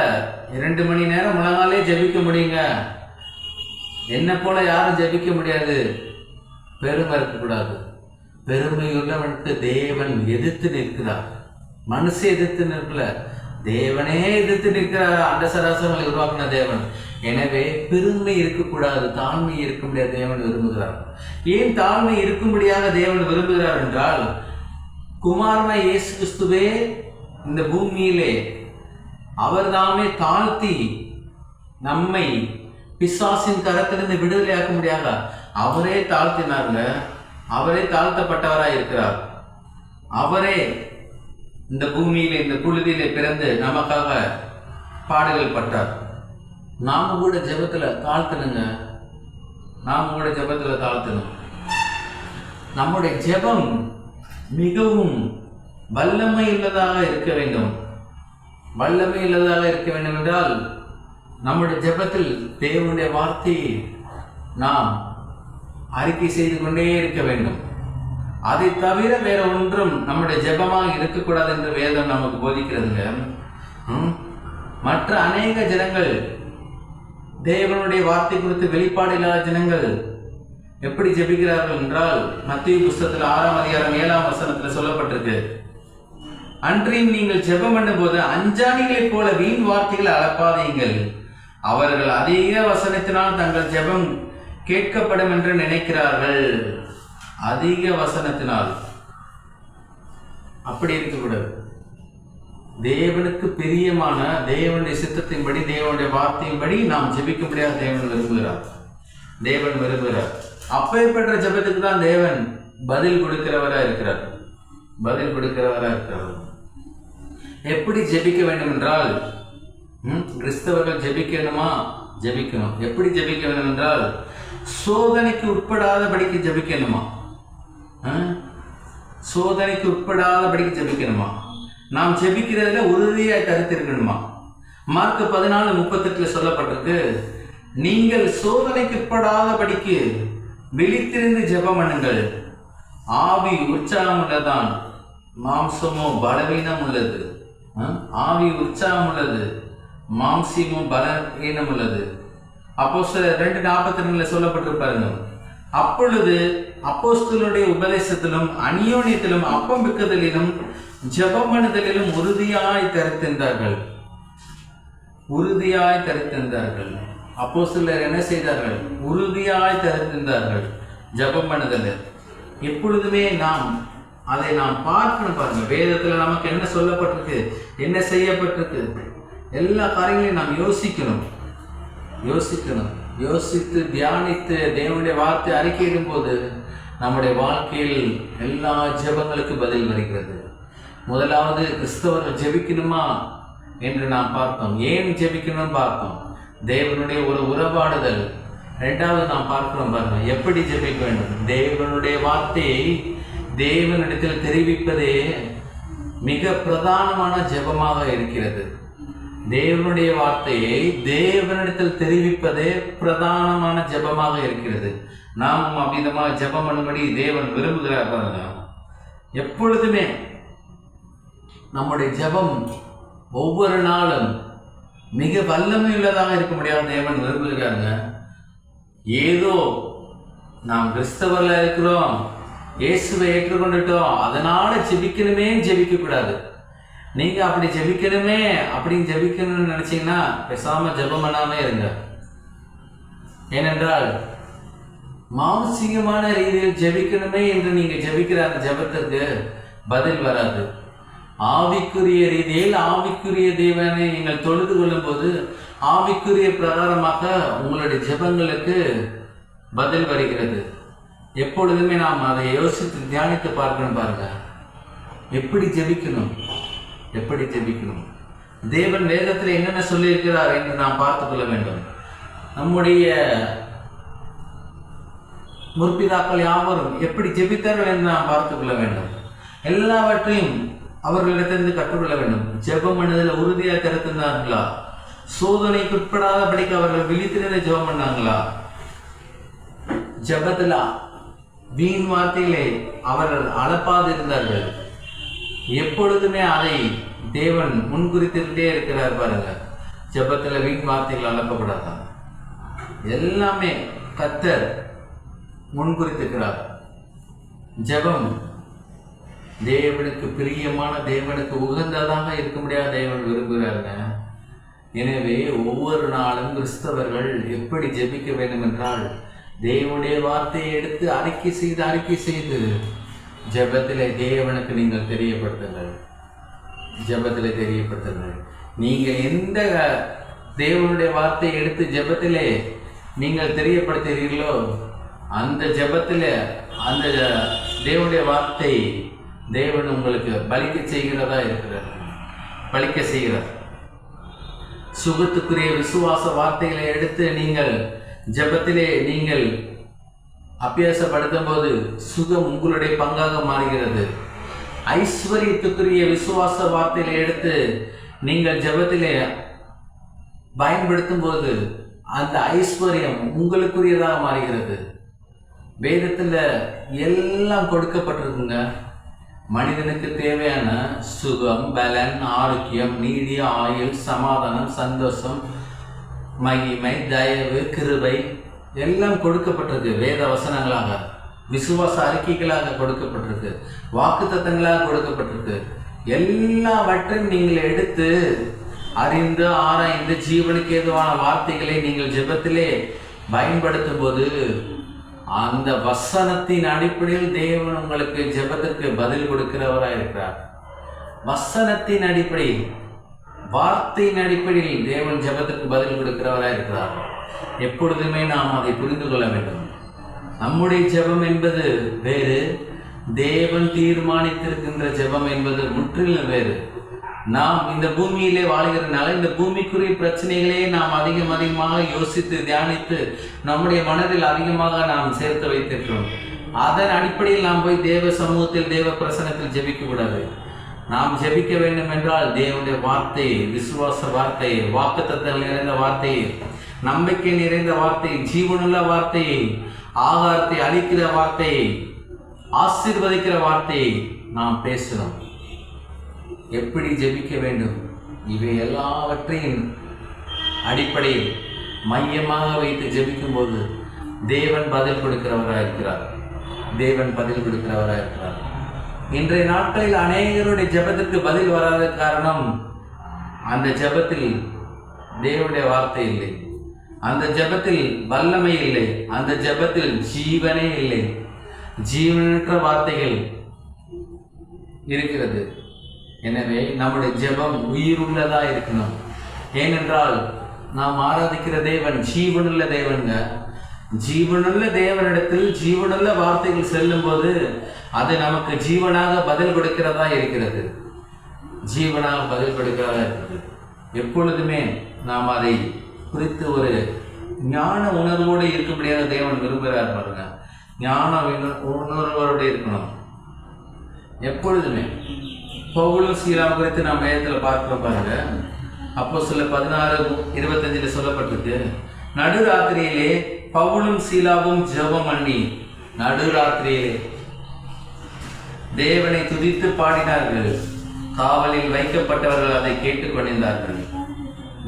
2 மணி நேரம் முழங்காலே ஜெபிக்க முடியுங்க, என்னை போல யாரும் ஜெபிக்க முடியாது, பெருமை இருக்கக்கூடாது. பெருமை உள்ளவனுக்கு தேவன் எதிர்த்து நிற்கிறார். மனுஷன் எதிர்த்து நிற்கல, தேவனே எதிர்த்து நிற்கிறார். அண்ட சராசரங்களை உருவாக்கின தேவன். எனவே பெருமை இருக்கக்கூடாது, தாழ்மை இருக்க முடியாது தேவன் விரும்புகிறார். ஏன் தாழ்மை இருக்கும்படியாக தேவன் விரும்புகிறார் என்றால், குமாரனாய் இயேசு கிறிஸ்துவே இந்த பூமியிலே அவர் தாமே தாழ்த்தி நம்மை பிசாசின் கரத்திலிருந்து விடுதலையாக்க முடியாத அவரே தாழ்த்தினார்ல. அவரே தாழ்த்தப்பட்டவராய் இருக்கிறார். அவரே இந்த பூமியிலே இந்த புழுதியிலே பிறந்து நமக்காக பாடுகள் பட்டார். நாம கூட ஜெபத்துல தாழ்த்தணுங்க, நாம கூட ஜெபத்துல தாழ்த்தணும். நம்முடைய ஜெபம் மிகவும் வல்லமை உள்ளதாக இருக்க வேண்டும். வல்லமை உள்ளதாக இருக்க வேண்டும் என்றால் நம்முடைய ஜெபத்தில் தேவனுடைய வார்த்தையை நாம் அறிக்கை செய்து கொண்டே இருக்க வேண்டும். அதை தவிர வேற ஒன்றும் நம்முடைய ஜெபமாக இருக்கக்கூடாது என்று வேதம் நமக்கு போதிக்கிறதுங்க. மற்ற அநேக ஜனங்கள், தேவனுடைய வார்த்தை குறித்து வெளிப்பாடு இல்லாத ஜனங்கள் எப்படி ஜெபிக்கிறார்கள் என்றால், மத்தேயு புஸ்தகத்தில் 6ஆம் அதிகாரம் 7ஆம் வசனத்தில் சொல்லப்பட்டிருக்கு, அன்றையும் நீங்கள் ஜெபம் பண்ணும் போது அஞ்சாணிகளைப் போல வீண் வார்த்தைகளை அளப்பாதீங்கள், அவர்கள் அதிக வசனத்தினால் தங்கள் ஜெபம் கேட்கப்படும் என்று நினைக்கிறார்கள். அதிக வசனத்தினால் அப்படி இருக்கக்கூடாது. தேவனுக்கு பிரியமான தேவனுடைய சித்தத்தின்படி, தேவனுடைய வார்த்தையின்படி நாம் ஜெபிக்க முடியாது. தேவன் விரும்புகிறார், தேவன் விரும்புகிறார். அப்பேற்பட்ட ஜெபத்துக்கு தான் தேவன் பதில் கொடுக்கிறவரா இருக்கிறார், பதில் கொடுக்கிறவரா இருக்கிறார். எப்படி ஜெபிக்க வேண்டும் என்றால், கிறிஸ்தவர்கள் ஜெபிக்கணுமா? ஜெபிக்கணும். எப்படி ஜெபிக்க வேண்டும் என்றால், சோதனைக்கு உட்படாதபடிக்கு ஜெபிக்கணுமா? சோதனைக்கு உட்படாதபடிக்கு ஜெபிக்கணுமா? நாம் ஜெபிக்கிறதுல உறுதியாய் கருத்திருக்கணுமா? மார்க் 14:38 சொல்லப்பட்டிருக்கு, நீங்கள் சோதனைக்கு உட்படாதபடிக்கு விழித்திருந்து ஜெபம் பண்ணுங்கள். ஆவி உற்சாகம் உள்ளதான், மாம்சமோ பலவீனம் உள்ளது. ஆவி உற்சாகம் உள்ளது, மாம்சமும் பலவீனம் உள்ளது. அப்போஸ்தலர் 2:42 சொல்லப்பட்டிருப்பாருங்க. அப்பொழுது அப்போஸ்தலருடைய உபதேசத்திலும் அந்யோன்யத்திலும் அப்பம் பிக்குதலிலும் ஜெபம் பண்ணுதலிலும் உறுதியாய் கருத்திருந்தார்கள். உறுதியாய் கருத்திருந்தார்கள். அப்போஸ்தலர் என்ன செய்தார்கள்? உறுதியாய் கருத்திருந்தார்கள் ஜெபம் பண்ணுதல். எப்பொழுதுமே நாம் அதை நாம் பார்க்கணும். பாருங்க, வேதத்துல நமக்கு என்ன சொல்லப்பட்டிருக்கு, என்ன செய்யப்பட்டிருக்கு, எல்லா காரியங்களையும் நாம் யோசிக்கணும். யோசித்து தியானித்து தேவனுடைய வார்த்தை அறிக்கையிடும் போது நம்முடைய வாழ்க்கையில் எல்லா ஜெபங்களுக்கு பதில் வருகிறது. முதலாவது, கிறிஸ்தவர்கள் ஜெபிக்கணுமா என்று நாம் பார்த்தோம். ஏன் ஜெபிக்கணும்னு பார்த்தோம், தேவனுடைய ஒரு உறவாடுதல். இரண்டாவது நாம் பார்க்கிறோம் பாருங்க, எப்படி ஜெபிக்க வேண்டும். தேவனுடைய வார்த்தையை தேவனிடத்தில் தெரிவிப்பதே மிக பிரதானமான ஜெபமாக இருக்கிறது. தேவனுடைய வார்த்தையை தேவனிடத்தில் தெரிவிப்பதே பிரதானமான ஜெபமாக இருக்கிறது. நாமும் அவ்விதமாக ஜெபம் பண்ணும்படி தேவன் விரும்புகிறார். பாருங்க, எப்பொழுதுமே நம்முடைய ஜெபம் ஒவ்வொரு நாளும் மிக வல்லமை உள்ளதாக இருக்க முடியாது. தேவன் விரும்புகிறாருங்க. ஏதோ நாம் கிறிஸ்தவர்கள் இருக்கிறோம், இயேசுவை ஏற்றுக்கொண்டுட்டோம், அதனால ஜெபிக்கணுமே ஜெபிக்க கூடாது. நீங்க அப்படி ஜெபிக்கணுமே அப்படின்னு ஜெபிக்கணும்னு நினைச்சீங்கன்னா பேசாம ஜெபம் பண்ணாம இருங்க. ஏனென்றால் மானசீகமான ரீதியில் ஜெபிக்கணுமே என்று நீங்க ஜெபிக்கிற அந்த ஜெபத்திற்கு பதில் வராது. ஆவிக்குரிய ரீதியில் ஆவிக்குரிய தேவனை நீங்கள் தொழுது கொள்ளும் போது ஆவிக்குரிய பிரகாரமாக உங்களுடைய ஜெபங்களுக்கு பதில் வருகிறது. எப்பொழுதுமே நாம் அதை யோசித்து தியானித்து பார்க்கணும். பாருங்க, எப்படி ஜெபிக்கணும், எப்படி ஜெபிக்கணும். தேவன் வேதத்தில் என்னென்ன சொல்லியிருக்கிறார் என்று நாம் பார்த்துக் கொள்ள வேண்டும். நம்முடைய முற்பிதாக்கள் யாவரும் எப்படி ஜெபித்தார்கள் என்று நாம் பார்த்துக் கொள்ள வேண்டும். எல்லாவற்றையும் அவர்களிடத்திலிருந்து கற்றுக்கொள்ள வேண்டும். ஜெபம் பண்ணுதல் உறுதியாக கருத்திருந்தார்களா? சோதனைக்கு உட்படாதபடிக்கு அவர்கள் விழித்திருந்த ஜெபம் பண்ணாங்களா? ஜெபத்துல வீண் வார்த்தையிலே அவர்கள் அளப்பாது இருந்தார்கள். எப்பொழுதுமே அதை தேவன் முன்குறித்துக்கிட்டே இருக்கிறார் பாருங்க. ஜெபத்துல வீண் வார்த்தைகள் அளக்கப்படாதான், எல்லாமே கர்த்தர் முன்குறித்துக்கிறார். ஜெபம் தேவனுக்கு பிரியமான, தேவனுக்கு உகந்ததாக இருக்க முடியாத தேவன் விரும்புகிறாருங்க. எனவே ஒவ்வொரு நாளும் கிறிஸ்தவர்கள் எப்படி ஜெபிக்க வேண்டும் என்றால், தேவனுடைய வார்த்தையை எடுத்து அறிக்கை செய்து ஜெபத்திலே தேவனுக்கு நீங்கள் தெரியப்படுத்துங்கள். ஜெபத்திலே தெரியப்படுத்துங்கள். நீங்கள் எந்த தேவனுடைய வார்த்தையை எடுத்து ஜெபத்திலே நீங்கள் தெரியப்படுத்துகிறீர்களோ, அந்த ஜெபத்திலே அந்த தேவனுடைய வார்த்தை தேவன் உங்களுக்கு பலிக்க செய்கிறதா இருக்கிறார், பலிக்க செய்கிறார். சுகத்துக்குரிய விசுவாச வார்த்தைகளை எடுத்து நீங்கள் ஜெபத்திலே நீங்கள் அபியாசப்படுத்தும் போது சுகம் உங்களுடைய பங்காக மாறுகிறது. ஐஸ்வர்யத்துக்குரிய விசுவாச வார்த்தைகளை எடுத்து நீங்கள் ஜெபத்திலே பயன்படுத்தும் போது அந்த ஐஸ்வர்யம் உங்களுக்குரியதாக மாறுகிறது. வேதத்தில் எல்லாம் கொடுக்கப்பட்டிருக்குங்க. மனிதனுக்கு தேவையான சுகம், பலன், ஆரோக்கியம், நீடிய ஆயுள், சமாதானம், சந்தோஷம், மகிமை, தயவு, கிருபை எல்லாம் கொடுக்கப்பட்டிருக்கு. வேத வசனங்களாக, விசுவாச அறிக்கைகளாக கொடுக்கப்பட்டிருக்கு, வாக்குத்தத்தங்களாக கொடுக்கப்பட்டிருக்கு. எல்லாவற்றையும் நீங்கள் எடுத்து அறிந்து ஆராய்ந்து ஜீவனுக்கு ஏதுவான வார்த்தைகளை நீங்கள் ஜெபத்திலே பயன்படுத்தும் போது அந்த வசனத்தின் அடிப்படையில் தேவன் உங்களுக்கு ஜெபத்திற்கு பதில் கொடுக்கிறவராக இருக்கிறார். வசனத்தின் அடிப்படையில், வார்த்தையின் அடிப்படையில் தேவன் ஜெபத்திற்கு பதில் கொடுக்கிறவராக இருக்கிறார். எப்பொழுதுமே நாம் அதை புரிந்து கொள்ள வேண்டும். நம்முடைய ஜெபம் என்பது வேறு, தேவன் தீர்மானித்திருக்கின்ற ஜெபம் என்பது முற்றிலும் வேறு. நாம் இந்த பூமியிலே வாழ்கிறதுனால இந்த பூமிக்குரிய பிரச்சனைகளே நாம் அதிகமாக யோசித்து தியானித்து நம்முடைய மனதில் அதிகமாக நாம் சேர்த்து வைத்திருக்கிறோம். அதன் அடிப்படையில் நாம் போய் தேவ சமூகத்தில், தேவ பிரசனத்தில் ஜெபிக்க கூடாது. நாம் ஜெபிக்க வேண்டும் என்றால் தேவனுடைய வார்த்தை, விசுவாச வார்த்தை, வாக்குத்தத்தங்கள் நிறைந்த வார்த்தை, நம்பிக்கை நிறைந்த வார்த்தை, ஜீவனுள்ள வார்த்தை, ஆகாரத்தை அளிக்கிற வார்த்தை, ஆசீர்வதிக்கிற வார்த்தையை நாம் பேசணும். எப்படி ஜெபிக்க வேண்டும், இவை எல்லாவற்றையும் அடிப்படையில் மையமாக வைத்து ஜெபிக்கும் போது தேவன் பதில் கொடுக்கிறவராக இருக்கிறார். தேவன் பதில் கொடுக்கிறவராக இருக்கிறார். இன்றைய நாட்களில் அநேகருடைய ஜெபத்திற்கு பதில் வராத காரணம், அந்த ஜெபத்தில் தேவனுடைய வார்த்தை இல்லை, அந்த ஜெபத்தில் வல்லமை இல்லை, அந்த ஜெபத்தில் ஜீவனே இல்லை, ஜீவனற்ற வார்த்தைகள் இருக்கிறது. எனவே நம்முடைய ஜெபம் உயிருள்ளதா இருக்கணும். ஏனென்றால் நாம் ஆராதிக்கிற தேவன் ஜீவனுள்ள தேவன்க. ஜீவனுள்ள தேவனிடத்தில் ஜீவனுள்ள வார்த்தைகள் செல்லும் போது அது நமக்கு ஜீவனாக பதில் கொடுக்கிறதா இருக்கிறது. ஜீவனாக பதில் கொடுக்கிறதா இருக்கிறது. எப்பொழுதுமே நாம் அதை குறித்து ஒரு ஞான உணர்வோடு இருக்க முடியாத தேவன் விரும்புகிறார் பாருங்க. ஞான உணர்வோடு இருக்கணும் எப்பொழுதுமே. பவுலும் சீலாவும் குறித்து நாம் வேதத்தில் பார்க்கிறோம் பாருங்க. அப்போஸ்தலர் 16:25 சொல்லப்பட்டிருக்கு, நடுராத்திரியிலே பவுலும் சீலாவும் ஜெபம் பண்ணி நடுராத்திரியிலே தேவனை துதித்து பாடினார்கள். காவலில் வைக்கப்பட்டவர்கள் அதை கேட்டுக்கொண்டிருந்தார்கள்.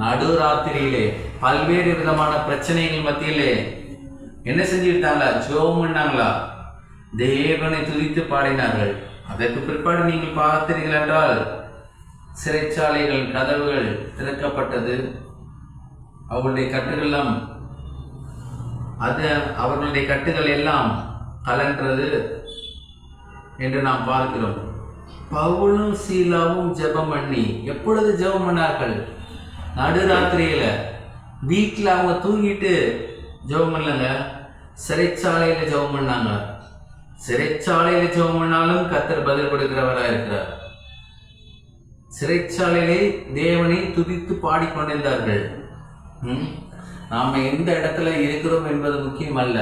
நடுராத்திரியிலே பல்வேறு விதமான பிரச்சனைகள் மத்தியிலே என்ன செஞ்சுட்டாங்களா? ஜெபம் பண்ணாங்களா? தேவனை துதித்து பாடினார்கள். அதற்கு பிற்பாடு நீங்கள் பார்த்தீர்கள் என்றால் சிறைச்சாலைகள் கதவுகள் திறக்கப்பட்டது, அவர்களுடைய கட்டுகளெல்லாம் அவர்களுடைய கட்டுகள் எல்லாம் கலன்றது என்று நாம் பார்க்கிறோம். பவுலும் சீலாவும் ஜெபம் பண்ணி, எப்பொழுது ஜெபம் பண்ணார்கள்? நடுராத்திரியில. வீட்டில் அவங்க தூங்கிட்டு ஜெபம் பண்ணலங்க, சிறைச்சாலையில ஜெபம் பண்ணாங்க. சிறைச்சாலையில ஜெபம் பண்ணாலும் கர்த்தர் பதில் கொடுக்கிறவராக இருக்கிறார். சிறைச்சாலையிலே தேவனை துதித்து பாடிக்கொண்டிருந்தார்கள். நாம எந்த இடத்துல இருக்கிறோம் என்பது முக்கியம் அல்ல.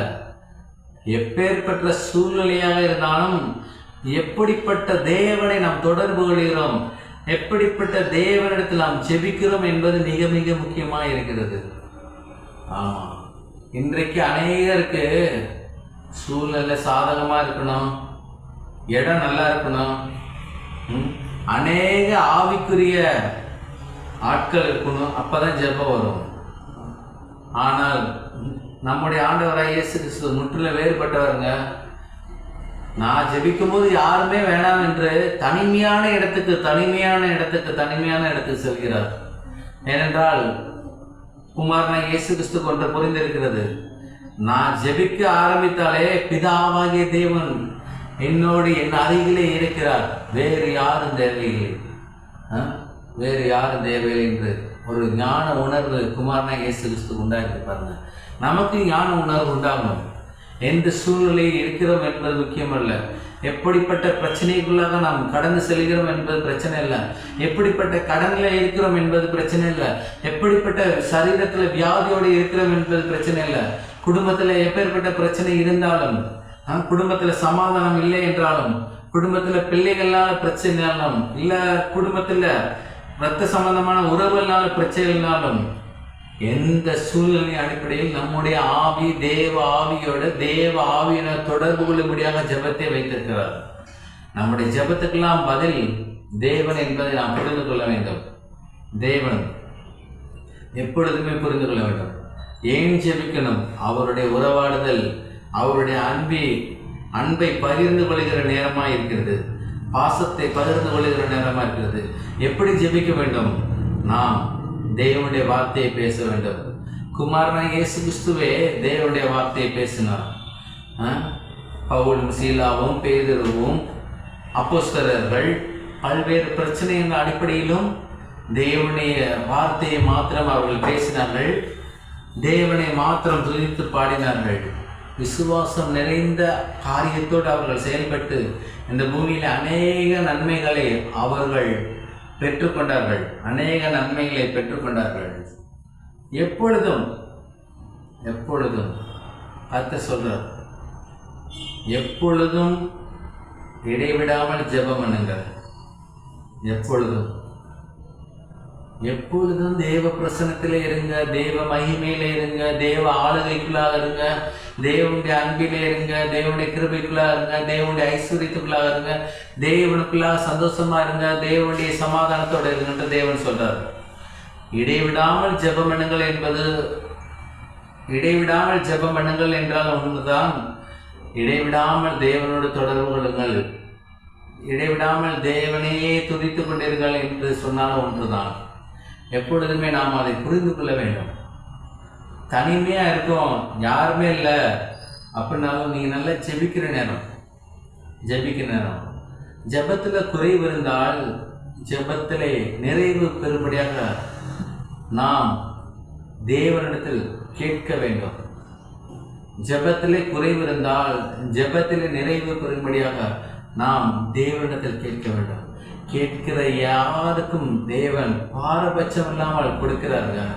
எப்பேற்பட்ட சூழ்நிலையாக இருந்தாலும் எப்படிப்பட்ட தேவனை நாம் தொடர்பு கொள்கிறோம், எப்படிப்பட்ட தேவனிடத்தில் நாம் ஜெபிக்கிறோம் என்பது மிக மிக முக்கியமாக இருக்கிறது. ஆமா, இன்றைக்கு அநேகருக்கு சூழ்நிலை சாதகமாக இருக்கணும், இடம் நல்லா இருக்கணும், அநேக ஆவிக்குரிய ஆட்கள் இருக்கணும், அப்பதான் ஜெபம் வரும். ஆனால் நம்முடைய ஆண்டவராக இயேசு கிறிஸ்து முற்றிலும் வேறுபட்டவருங்க. நான் ஜெபிக்கும் போது யாருமே வேணாம் என்று தனிமையான இடத்துக்கு செல்கிறார். ஏனென்றால் குமாரனாகிய இயேசு கிறிஸ்து கொண்டு புரிந்திருக்கிறது, நான் ஜெபிக்க ஆரம்பித்தாலே பிதாவாகிய தேவன் என்னோடு என் அருகிலே இருக்கிறார், வேறு யாரும் தேவையில்லை, வேறு யாரும் தேவையில்லை என்று ஒரு ஞான உணர்வு குமாரனாகிய இயேசு கிறிஸ்து உண்டாக்கி பாருங்க. நமக்கு ஞான உணர்வு உண்டாகணும். எந்த சூழ்நிலையில் இருக்கிறோம் என்பது முக்கியமல்ல, எப்படிப்பட்ட பிரச்சனைக்குள்ளாக நாம் கடந்து செல்கிறோம் என்பது பிரச்சனை இல்லை, எப்படிப்பட்ட கடனில் இருக்கிறோம் என்பது பிரச்சனை இல்லை, எப்படிப்பட்ட சரீரத்தில் வியாதியோடு இருக்கிறோம் என்பது பிரச்சனை இல்லை, குடும்பத்தில் எப்பேற்பட்ட பிரச்சனை இருந்தாலும், குடும்பத்தில் சமாதானம் இல்லை என்றாலும், குடும்பத்தில் பிள்ளைகளால பிரச்சனைனாலும், இல்லை குடும்பத்தில் இரத்த சம்பந்தமான உறவுகளால பிரச்சனைனாலும், எந்த சூழ்நிலை அடிப்படையில் நம்முடைய ஆவி தேவ ஆவியின தொடர்பு கொள்ளும்படியாக ஜெபத்தை வைத்திருக்கிறார். நம்முடைய ஜெபத்துக்கெல்லாம் பதில் தேவன் என்பதை நாம் புரிந்து கொள்ள வேண்டும். தேவன் எப்பொழுதுமே புரிந்து கொள்ள வேண்டும். ஏன் ஜெபிக்கணும்? அவருடைய உறவாடுதல், அவருடைய அன்பை பகிர்ந்து கொள்கிற நேரமாக இருக்கிறது, பாசத்தை பகிர்ந்து கொள்கிற நேரமாக இருக்கிறது. எப்படி ஜெபிக்க வேண்டும்? நாம் தேவனுடைய வார்த்தையை பேச வேண்டும். குமாரனாகிய இயேசு கிறிஸ்துவே தேவனுடைய வார்த்தையை பேசினார். பவுலும் சீலாவும் பேதுருவும் அப்போஸ்தலர்கள் பல்வேறு பிரச்சனைகளின் அடிப்படையிலும் தேவனுடைய வார்த்தையை மாத்திரம் அவர்கள் பேசினார்கள், தேவனை மாத்திரம் துதித்து பாடினார்கள். விசுவாசம் நிறைந்த காரியத்தோடு அவர்கள் செயல்பட்டு இந்த பூமியில் அநேக நன்மைகளை அவர்கள் பெற்றுக்கொண்டார்கள். எப்பொழுதும் கர்த்தர் சொல்றார், எப்பொழுதும் இடைவிடாமல் ஜெபம் பண்ணுங்கள். எப்பொழுதும் தேவ பிரசன்னத்திலே இருங்க, தேவ மகிமையிலே இருங்க, தேவ ஆளுகைக்குள்ளாக இருங்க, தேவனுடைய அன்பிலே இருங்க, தேவனுடைய கிருபைக்குள்ளாக இருங்க, தேவனுடைய ஐஸ்வர்யத்துக்குள்ளாக இருங்க, தேவனுக்குள்ளாக சந்தோஷமா இருங்க, தேவனுடைய சமாதானத்தோடு இருங்க தேவன் சொல்றார். இடைவிடாமல் ஜெபம் பண்ணுங்கள் என்றால் ஒன்றுதான், இடைவிடாமல் தேவனோடு தொடர்பு கொள்ளுங்கள், இடைவிடாமல் தேவனையே துதித்துக் கொண்டீர்கள் என்று சொன்னாலும் ஒன்றுதான். எப்பொழுதுமே நாம் அதை புரிந்து கொள்ள வேண்டும். தனிமையாக இருக்கும், யாருமே இல்லை அப்படின்னாலும் நீங்கள் நல்லா ஜெபிக்கிற நேரம், ஜெபத்தில் குறைவு இருந்தால் ஜெபத்திலே நிறைவு பெறும்படியாக நாம் தேவனிடத்தில் கேட்க வேண்டும். ஜெபத்திலே குறைவு இருந்தால் ஜெபத்திலே நிறைவு பெறும்படியாக நாம் தேவனிடத்தில் கேட்க வேண்டும். கேட்கிற யாருக்கும் தேவன் பாரபட்சம் இல்லாமல் கொடுக்கிறார்கள்.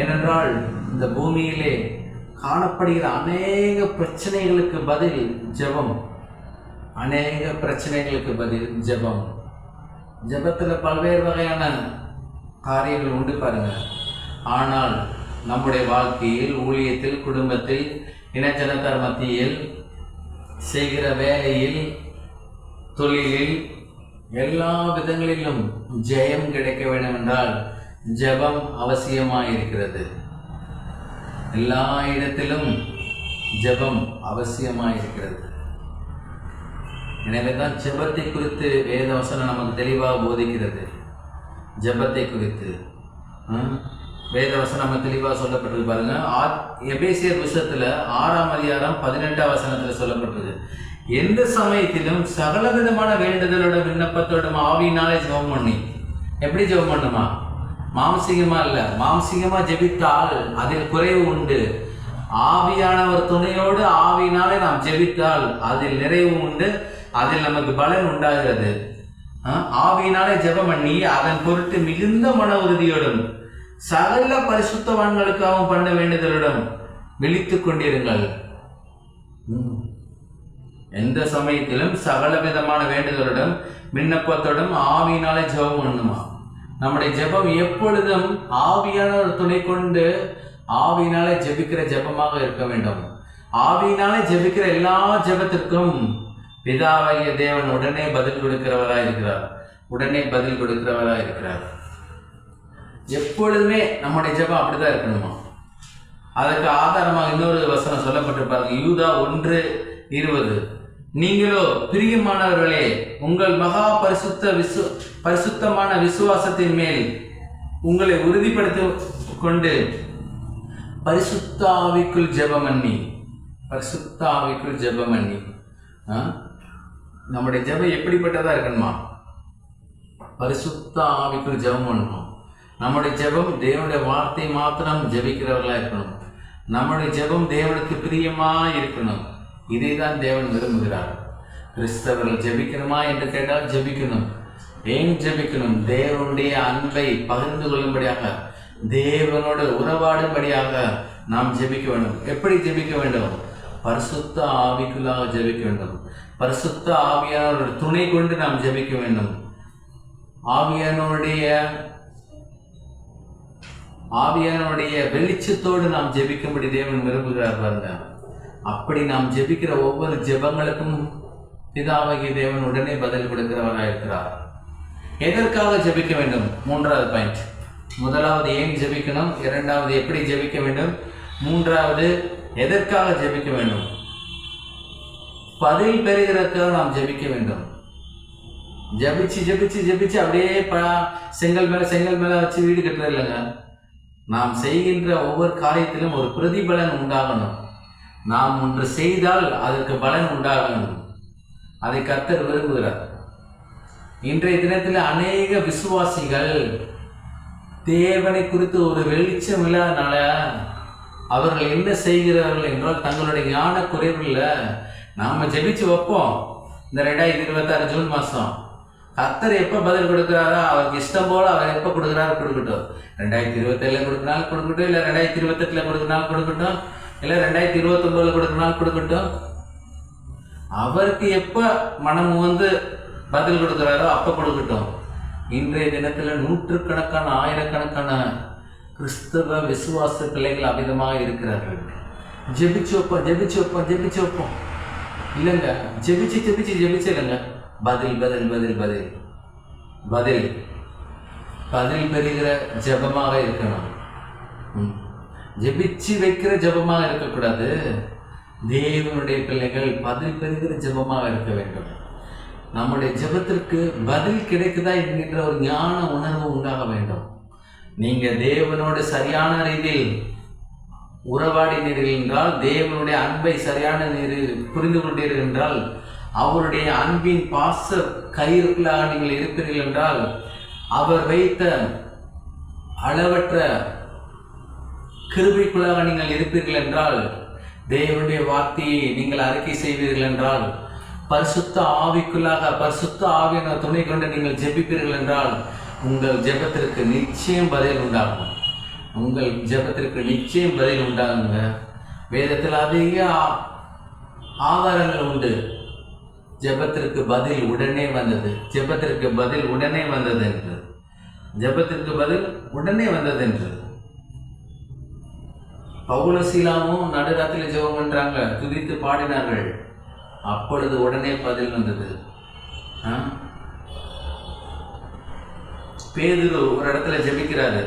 ஏனென்றால் இந்த பூமியிலே காணப்படுகிற அநேக பிரச்சனைகளுக்கு பதில் ஜெபம். ஜெபத்தில் பல்வேறு வகையான காரியங்கள் உண்டு பாருங்க. ஆனால் நம்முடைய வாழ்க்கையில், ஊழியத்தில், குடும்பத்தில், இனஜனத்தார் மத்தியில், செய்கிற வேலையில், தொழிலில், எல்லா விதங்களிலும் ஜெயம் கிடைக்க வேண்டும் என்றால் ஜெபம் அவசியமாயிருக்கிறது. எல்லா இடத்திலும் ஜெபம் அவசியமாயிருக்கிறது. எனவே தான் ஜெபத்தை குறித்து வேத வசனம் நமக்கு தெளிவாக போதிக்கிறது. ஜெபத்தை குறித்து வேத வசனம் நம்ம தெளிவாக சொல்லப்பட்டிருக்கு பாருங்க. எபேசியர் புத்தகத்தில் 6ஆம் அதிகாரம் 18ஆம் வசனத்தில் சொல்லப்பட்டிருக்கு, எந்த சமயத்திலும் சகல விதமான வேண்டுதலோட விண்ணப்பத்தோடும் ஆவியினாலே ஜெபம் பண்ணி. எப்படி ஜெபம் பண்ணுமா? மாம்சீகமா இல்லை. மாம்சீகமா ஜெபித்தால் அதில் குறைவு உண்டு. ஆவியானவர் துணையோடு ஆவியினாலே நாம் ஜெபித்தால் அதில் நிறைவு உண்டு, அதில் நமக்கு பலன் உண்டாகிறது. ஆவியினாலே ஜெபம் பண்ணி அதன் பொருட்டு மிகுந்த மன உறுதியோடும் சகல பரிசுத்தவான்களுக்காகவும் பண்ண வேண்டுதலுடன் விழித்துக் கொண்டிருங்கள். எந்த சமயத்திலும் சகல விதமான வேண்டுதலுடன் விண்ணப்பத்தோடும் ஆவியினாலே ஜெபம் பண்ணுமா. நம்முடைய ஜெபம் எப்பொழுதும் ஆவியான ஒரு துணை கொண்டு ஆவியினாலே ஜெபிக்கிற ஜெபமாக இருக்க வேண்டும். ஆவியினாலே ஜெபிக்கிற எல்லா ஜெபத்திற்கும் பிதாவாகிய தேவன் உடனே பதில் கொடுக்கிறவராக இருக்கிறார். உடனே பதில் கொடுக்கிறவராக இருக்கிறார். எப்பொழுதுமே நம்முடைய ஜெபம் அப்படிதான் இருக்கணுமா? அதற்கு ஆதாரமாக இன்னொரு வசனம் சொல்லப்பட்டிருப்பாங்க. யூதா 1:20. நீங்களோ பிரியமானவர்களே, உங்கள் மகா பரிசுத்தமான விசுவாசத்தின் மேல் உங்களை உறுதிப்படுத்தி கொண்டு பரிசுத்த ஆவிக்குள் ஜெபம் பண்ணி நம்முடைய ஜெபம் எப்படிப்பட்டதா இருக்கணுமா? பரிசுத்த ஆவிக்குள் ஜெபம் பண்ணணும். நம்முடைய ஜெபம் தேவனுடைய வார்த்தை மாத்திரம் ஜெபிக்கிறவர்களா இருக்கணும். நம்முடைய ஜெபம் தேவனுக்கு பிரியமா இருக்கணும். இதை தான் தேவன் விரும்புகிறார். கிறிஸ்தவர்கள் ஜெபிக்கணுமா என்று கேட்டால் ஜெபிக்கணும். ஏன் ஜெபிக்கணும்? தேவனுடைய அன்பை பகிர்ந்து கொள்ளும்படியாக, தேவனோடு உறவாடும்படியாக நாம் ஜெபிக்க வேண்டும். எப்படி ஜெபிக்க வேண்டும்? பரிசுத்த ஆவிக்குள்ளாக ஜெபிக்க வேண்டும். பரிசுத்த ஆவியானோட துணை கொண்டு நாம் ஜெபிக்க வேண்டும். ஆவியானுடைய வெளிச்சத்தோடு நாம் ஜெபிக்கும்படி தேவன் விரும்புகிறார் பாருங்க. அப்படி நாம் ஜெபிக்கிற ஒவ்வொரு ஜெபங்களுக்கும் பிதாவாகிய தேவன் உடனே பதில் கொடுக்கிறவராக இருக்கிறார். எதற்காக ஜெபிக்க வேண்டும்? 3வது பாயிண்ட். முதலாவது ஏன் ஜெபிக்கணும், 2வது எப்படி ஜெபிக்க வேண்டும், 3வது எதற்காக ஜெபிக்க வேண்டும். பதில் பெறுகிறதுக்காக நாம் ஜெபிக்க வேண்டும். ஜெபிச்சு ஜெபிச்சு ஜெபிச்சு அப்படியே செங்கல் மேல வச்சு வீடு கட்டுறது இல்லைங்க. நாம் செய்கின்ற ஒவ்வொரு காரியத்திலும் ஒரு பிரதிபலன் உண்டாகணும். நாம் ஒன்று செய்தால் அதற்கு பலன் உண்டாகணும். அதை கர்த்தர் விரும்புகிறார். இன்றைய தினத்தில் அநேக விசுவாசிகள் தேவனை குறித்து ஒரு வெளிச்சம் இல்லாதனால அவர்கள் என்ன செய்கிறார்கள் என்றால், தங்களுடைய ஞான குறைவில் நாம் ஜெபிச்சு வைப்போம். இந்த 2026 ஜூன் மாதம் கர்த்தர் எப்போ பதில் கொடுக்குறாரோ அவருக்கு இஷ்டம் போல அவர் எப்போ கொடுக்குறாரு கொடுக்கட்டும். 2027 கொடுக்குறாலும் கொடுக்கட்டும், இல்லை 2028 கொடுக்குறாலும் கொடுக்கட்டும், இல்லை 2029 கொடுக்குறாலும் கொடுக்கட்டும். அவருக்கு எப்போ மனம் வந்து பதில் கொடுக்குறாரோ அப்போ கொடுக்கட்டும். இன்றைய தினத்தில் நூற்றுக்கணக்கான ஆயிரக்கணக்கான கிறிஸ்தவ விசுவாச பிள்ளைகள் அமிதமாக இருக்கிறார்கள். ஜெபிச்சு வைப்போம் இல்லைங்க. ஜெபிச்சு இல்லைங்க. பதில் பெறுகிற ஜெபமாக இருக்கணும். ஜெபிச்சு வைக்கிற ஜெபமாக இருக்கக்கூடாது. தேவனுடைய பிள்ளைகள் பதில் பெறுகிற ஜெபமாக இருக்க வேண்டும். நம்முடைய ஜெபத்திற்கு பதில் கிடைக்குதா என்கின்ற ஒரு ஞான உணர்வு உண்டாக வேண்டும். நீங்க தேவனோடு சரியான ரீதியில் உறவாடினீர்கள் என்றால், தேவனுடைய அன்பை சரியான ரீதியில் புரிந்து கொண்டீர்கள் என்றால், அவருடைய அன்பின் பாச கயிறுகளாக நீங்கள் இருப்பீர்கள் என்றால், அவர் வைத்த அளவற்ற கிருபைக்குள்ளாக நீங்கள் இருப்பீர்கள் என்றால், தேவனுடைய வார்த்தையை நீங்கள் அறிக்கை செய்வீர்கள் என்றால், பரிசுத்த ஆவிக்குள்ளாக பரிசுத்த ஆவியான துணை கொண்டு நீங்கள் ஜெபிப்பீர்கள் என்றால், உங்கள் ஜெபத்திற்கு நிச்சயம் பதில் உண்டாகும். வேதத்தில் அதிக ஆதாரங்கள் உண்டு. ஜெபத்திற்கு பதில் உடனே வந்தது என்று. பவுலும் சீலாவும் நடுராத்திரில ஜெபம் பண்றாங்க, துதித்து பாடினார்கள், அப்பொழுது உடனே பதில் வந்தது. பேதுரு ஒரு இடத்துல ஜெபிக்கிறாரு.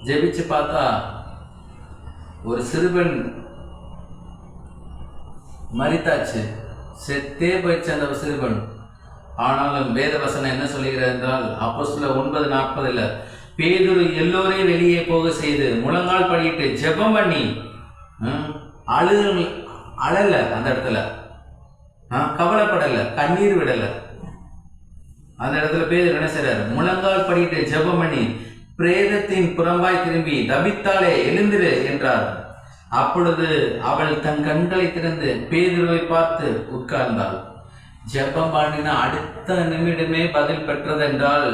ஜெபிச்சு பார்த்தா ஒரு சிறுவன் மரித்தாச்சு, செத்தே போயிடுச்சு அந்த சிறுவன். ஆனாலும் வேத வசனம் என்ன சொல்லுகிறது என்றால், அப்போஸ்தலர் 9:40 பேதுரு எல்லோரையும் வெளியே போக செய்து முழங்கால் படியிட்டு ஜெபம் பண்ணி அழல, அந்த இடத்துல கவலைப்படல, கண்ணீர் விடல. அந்த இடத்துல பேதுரு என்ன செய்றாரு? முழங்கால் படியிட்டு ஜெபம் பண்ணி பிரேதத்தின் புறம்பாய் திரும்பி தபித்தாலே எழுந்திரு என்றார். அப்பொழுது அவள் தன் கண்களை திறந்து பேதுருவை பார்த்து உட்கார்ந்தாள். ஜெபம் பண்ணின அடுத்த நிமிடமே பதில் பெற்றதென்றால்,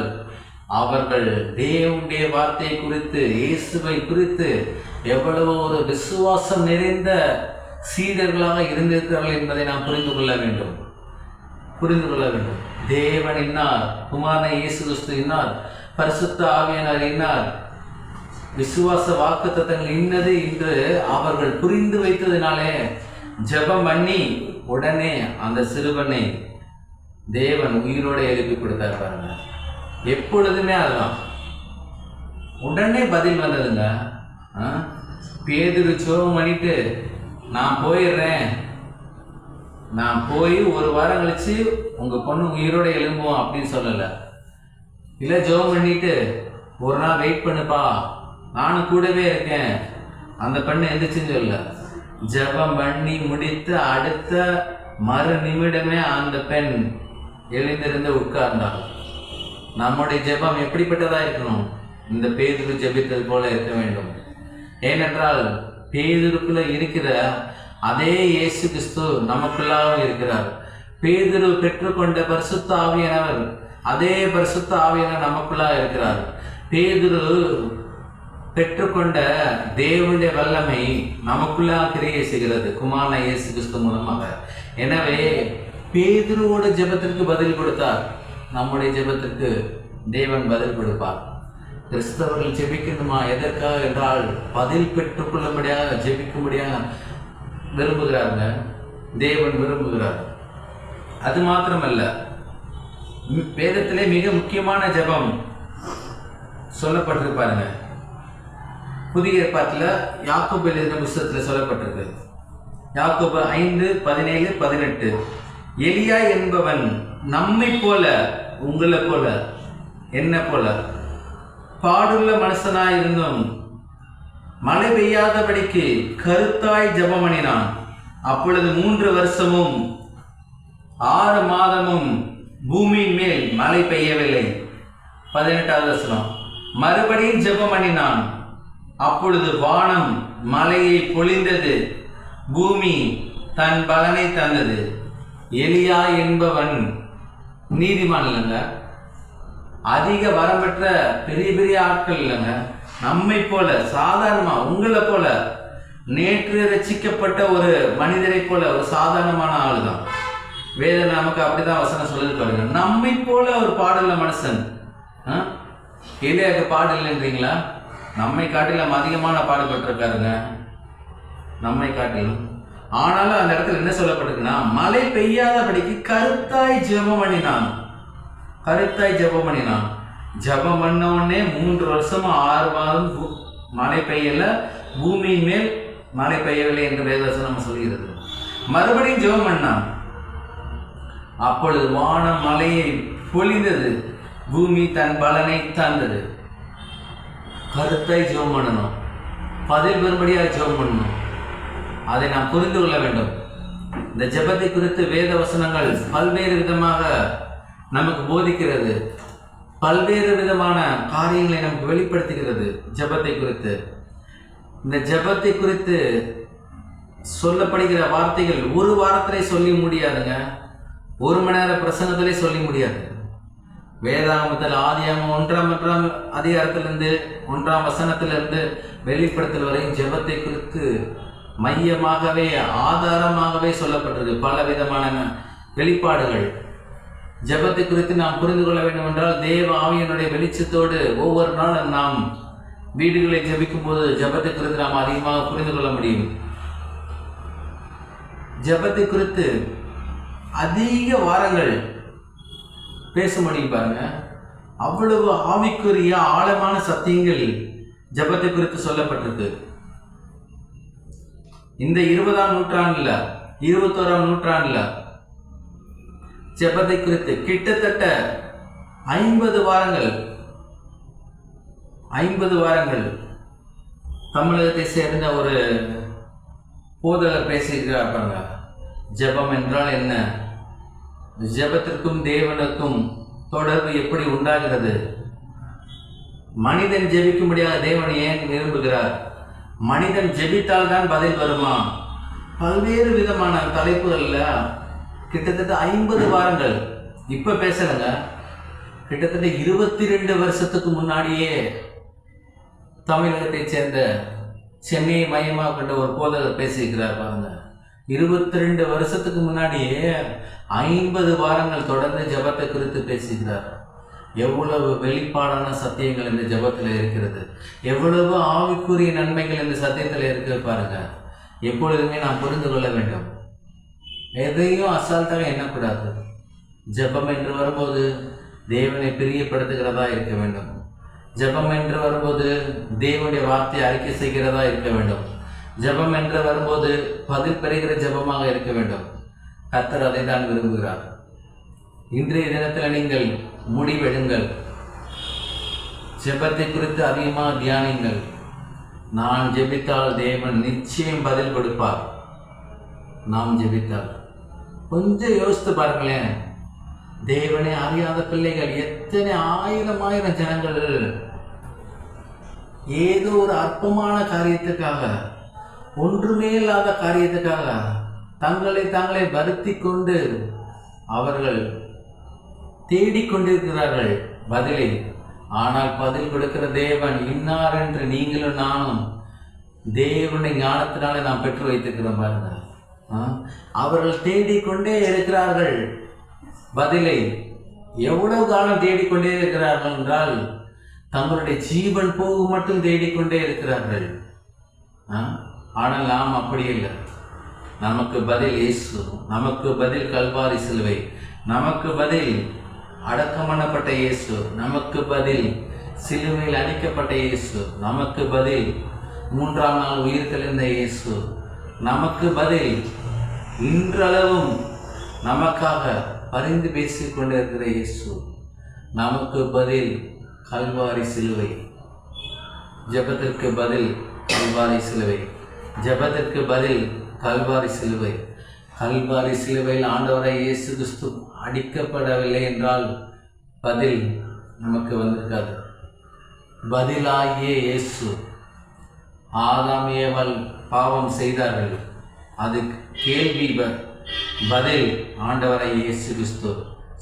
அவர்கள் தேவனுடைய வார்த்தை குறித்து, இயேசுவை குறித்து எவ்வளவு ஒரு விசுவாசம் நிறைந்த சீடர்களாக இருந்திருக்கிறார்கள் என்பதை நாம் புரிந்து கொள்ள வேண்டும். தேவன் இன்னார், குமாரனை இயேசு கிறிஸ்து இன்னார், பரிசுத்த ஆவியானவர் இன்னார், விசுவாச வாக்குத்தத்தங்கள் இன்னது என்று அவர்கள் புரிந்து வைத்ததினாலே ஜெபம் பண்ணி உடனே அந்த சிறுவனை தேவன் உயிரோடு எழுப்பி கொடுத்தார் பாருங்க. எப்பொழுதுமே அதுதான் உடனே பதில் வந்ததுங்க. பேதுரு ஜெபம் பண்ணிட்டு நான் போயிடுறேன், நான் போய் ஒரு வாரம் கழிச்சு உங்க பொண்ணு உயிரோட எழும்புவோம் அப்படின்னு சொல்லல. இல்லை ஜெபம் பண்ணிட்டு ஒரு நாள் வெயிட் பண்ணுப்பா, நானும் கூடவே இருக்கேன், அந்த பெண்ணை எந்திரிச்சுன்னு சொல்லல. ஜெபம் பண்ணி முடித்து அடுத்த மறு நிமிடமே அந்த பெண் எழுந்திருந்து உட்கார்ந்தாள். நம்முடைய ஜெபம் எப்படிப்பட்டதா இருக்கணும்? இந்த பேதுரு ஜெபித்தது போல இருக்க வேண்டும். ஏனென்றால் பேதுருக்குள்ள இருக்கிற அதே இயேசு கிறிஸ்து நமக்குள்ளாகவும் இருக்கிறார். பேதுரு பெற்றுக்கொண்ட பரிசுத்த ஆவியானவர் அதே பரிசுத்த ஆவியானவர் நமக்குள்ளாக இருக்கிறார். பேதுரு பெற்றுக்கொண்ட தேவனுடைய வல்லமை நமக்குள்ளாக கிரியை செய்கிறது குமாரன் இயேசு கிறிஸ்து மூலமாக. எனவே பேதுருவோட ஜெபத்திற்கு பதில் கொடுத்தார், நம்முடைய ஜெபத்திற்கு தேவன் பதில் கொடுப்பார். கிறிஸ்தவர்கள் ஜெபிக்கணுமா? எதற்காக என்றால் பதில் பெற்றுக்கொள்ளும்படியாக ஜெபிக்கும்படியாக விரும்புகிறாங்க, தேவன் விரும்புகிறார். அது மாத்திரமல்ல, வேதத்திலே மிக முக்கியமான ஜெபம் சொல்லப்பட்டிருப்பாருங்க. புதிய ஏற்பாட்டில் யாக்கோபு எழுதின புத்தகத்தில் சொல்லப்பட்டிருக்கு. யாக்கோபு 5:17-18 எலியா என்பவன் நம்மை போல, உங்களை போல, என்ன போல பாடுள்ள மனுஷனாயிருந்தும் மழை பெய்யாதபடிக்கு கருத்தாய் ஜெபம் பண்ணினான். அப்பொழுது 3 வருஷமும் 6 மாதமும் பூமியின் மேல் மழை பெய்யவில்லை. 18வது வசனம். மறுபடியும் ஜெபம் பண்ணினான். அப்பொழுது வானம் மழையை பொழிந்தது, பூமி தன் பலனை தந்தது. எலியா என்பவன் நீதிமான் இல்லைங்க, அதிக வரம் பெற்ற பெரிய பெரிய ஆட்கள் இல்லைங்க, நம்மை போல சாதாரணமா உங்களை போல நேற்று ரட்சிக்கப்பட்ட ஒரு மனிதரை போல ஒரு சாதாரணமான ஆளு தான். வேதனை நமக்கு அப்படிதான் வசனம் சொல்லுது பாருங்க. நம்மை போல ஒரு பாடல்ல மனுஷன். எலியாவுக்கு பாடு இல்லைன்றீங்களா? நம்மை காட்டிலும் அதிகமான பாடுபட்டிருக்காருங்க, நம்மை காட்டிலும். ஆனாலும் அந்த இடத்துல என்ன சொல்லப்பட்டிருக்குன்னா, மழை பெய்யாதபடிக்கு கருத்தாய் ஜெபம் பண்ணினான். கருத்தாய் ஜெபம் பண்ணினான். ஜெபம் பண்ண உடனே 3 வருஷமா 6 மாதம் மழை பெய்யல, பூமியின் மேல் மழை பெய்யவில்லை என்று வேதவசனம் சொல்கிறது. மறுபடியும் ஜெபம் பண்ணான். அப்பொழுது வானம் மழையை பொழிந்தது, பூமி தன் பலனை தந்தது. கருத்தாய் ஜெபம் பண்ணணும், பதில் பெறும்படியாக ஜெபம் பண்ணணும். அதை நாம் புரிந்து கொள்ள வேண்டும். இந்த ஜெபத்தை குறித்து வேத வசனங்கள் பல்வேறு விதமாக நமக்கு போதிக்கிறது, பல்வேறு விதமான காரியங்களை நமக்கு வெளிப்படுத்துகிறது. ஜெபத்தை குறித்து, இந்த ஜெபத்தை குறித்து சொல்லப்படுகிற வார்த்தைகள் ஒரு வாரத்திலே சொல்லி முடியாதுங்க, 1 மணி நேர பிரசங்கத்திலே சொல்லி முடியாது. வேதாகமத்தில் ஆதியாகமம் 1ஆம் அதிகாரத்திலிருந்து 1ஆம் வசனத்திலிருந்து வெளிப்படுத்தல் வரையும் ஜெபத்தை குறித்து மையமாகவே ஆதாரமாகவே சொல்லப்பட்டிருக்கு. பல விதமான வெளிப்பாடுகள். ஜெபத்தை குறித்து நாம் புரிந்து கொள்ள வேண்டும் என்றால், தேவ ஆவியினுடைய வெளிச்சத்தோடு ஒவ்வொரு நாளும் நாம் வீடுகளை ஜெபிக்கும் போது ஜெபத்தை குறித்து நாம் அதிகமாக புரிந்து கொள்ள முடியும். ஜெபத்தை குறித்து அதிக வாரங்கள் பேச முடியும் பாருங்க. அவ்வளவு ஆவிக்குரிய ஆழமான சத்தியங்கள் ஜெபத்தை குறித்து சொல்லப்பட்டிருக்கு. இந்த 20ஆம் நூற்றாண்டுல 21ஆம் நூற்றாண்டுல ஜெபத்தை குறித்து கிட்டத்தட்ட 50 வாரங்கள் தமிழகத்தை சேர்ந்த ஒரு போதகர் பேசியிருக்கிறார் பாருங்க. ஜெபம் என்றால் என்ன, ஜெபத்திற்கும் தேவனுக்கும் தொடர்பு எப்படி உண்டாகிறது, மனிதன் ஜெபிக்கும்படியாக தேவன் ஏன் விரும்புகிறார், மனிதன் ஜெபித்தால் தான் பதில் வருமா, பல்வேறு விதமான தலைப்புகள்ல கிட்டத்தட்ட 50 வாரங்கள். இப்ப பேசலங்க, கிட்டத்தட்ட 22 வருஷத்துக்கு முன்னாடியே தமிழகத்தை சேர்ந்த சென்னையை மையமாக கொண்ட ஒரு போதகர் பேசியிருக்கிறார் பாருங்க. 22 வருஷத்துக்கு முன்னாடியே 50 வாரங்கள் தொடர்ந்து ஜெபத்தை குறித்து பேசுகிறார். எவ்வளவு வெளிப்பாடான சத்தியங்கள் இந்த ஜெபத்தில் இருக்கிறது, எவ்வளவு ஆவிக்குரிய நன்மைகள் இந்த சத்தியத்தில் இருக்கிறது பாருங்க. எப்பொழுதுமே நாம் புரிந்து கொள்ள வேண்டும், எதையும் அசால்ட்டாக எண்ணக்கூடாது. ஜெபம் என்று வரும்போது தேவனை பிரியப்படுத்துகிறதா இருக்க வேண்டும். ஜெபம் என்று வரும்போது தேவனுடைய வார்த்தையை அறிக்கை செய்கிறதா இருக்க வேண்டும். ஜெபம் என்று வரும்போது பதில் பெறுகிற ஜெபமாக இருக்க வேண்டும். கர்த்தர் அதை தான் விரும்புகிறார். இன்றைய தினத்தில் நீங்கள் முடிவெடுங்கள், ஜெபத்தை குறித்து அதிகமாக தியானிங்கள். நான் ஜெபித்தால் தேவன் நிச்சயம் பதில் கொடுப்பார். நாம் ஜெபித்தால் கொஞ்சம் யோசித்து பாருங்களேன். தேவனை அறியாத பிள்ளைகள் எத்தனை ஆயிரம் ஜனங்கள் ஏதோ ஒரு அற்பமான காரியத்துக்காக, ஒன்றுமே இல்லாத காரியத்துக்காக தங்களை தாங்களே வருத்தி கொண்டு அவர்கள் தேடிக்கொண்டிருக்கிறார்கள் பதிலை. ஆனால் பதில் கொடுக்கிற தேவன் இன்னார் என்று நீங்களும் நானும் தேவனுடைய ஞானத்தினாலே நாம் பெற்று வைத்திருக்கிறோம் பாருங்க. அவர்கள் தேடிக்கொண்டே இருக்கிறார்கள் பதிலை. எவ்வளவு காலம் தேடிக்கொண்டே இருக்கிறார்கள் என்றால் தங்களுடைய ஜீவன் போகு மட்டும் தேடிக்கொண்டே இருக்கிறார்கள். ஆனால் நாம் அப்படி இல்லை. நமக்கு பதில் இயேசு, நமக்கு பதில் கல்வாரி சிலுவை, நமக்கு பதில் அடக்கம் பண்ணப்பட்ட இயேசு, நமக்கு பதில் சிலுவையில் அடிக்கப்பட்ட இயேசு, நமக்கு பதில் 3ஆம் நாள் உயிர் தெளிந்த இயேசு, நமக்கு பதில் இன்றளவும் நமக்காக பரிந்து பேசிக் கொண்டிருக்கிற இயேசு, நமக்கு பதில் கல்வாரி சிலுவை. ஜெபத்திற்கு பதில் கல்வாரி சிலுவை, ஜெபத்திற்கு பதில் கல்வாரி சிலுவை. கல்வாரி சிலுவையில் ஆண்டவரை இயேசு கிறிஸ்து அடிக்கப்படவில்லை என்றால் பதில் நமக்கு வந்திருக்காது. பதிலாகிய இயேசு. ஆதாம் ஏவாள் பாவம் செய்தார்கள், அது கேள்வி. பதில் ஆண்டவரை இயேசு கிறிஸ்து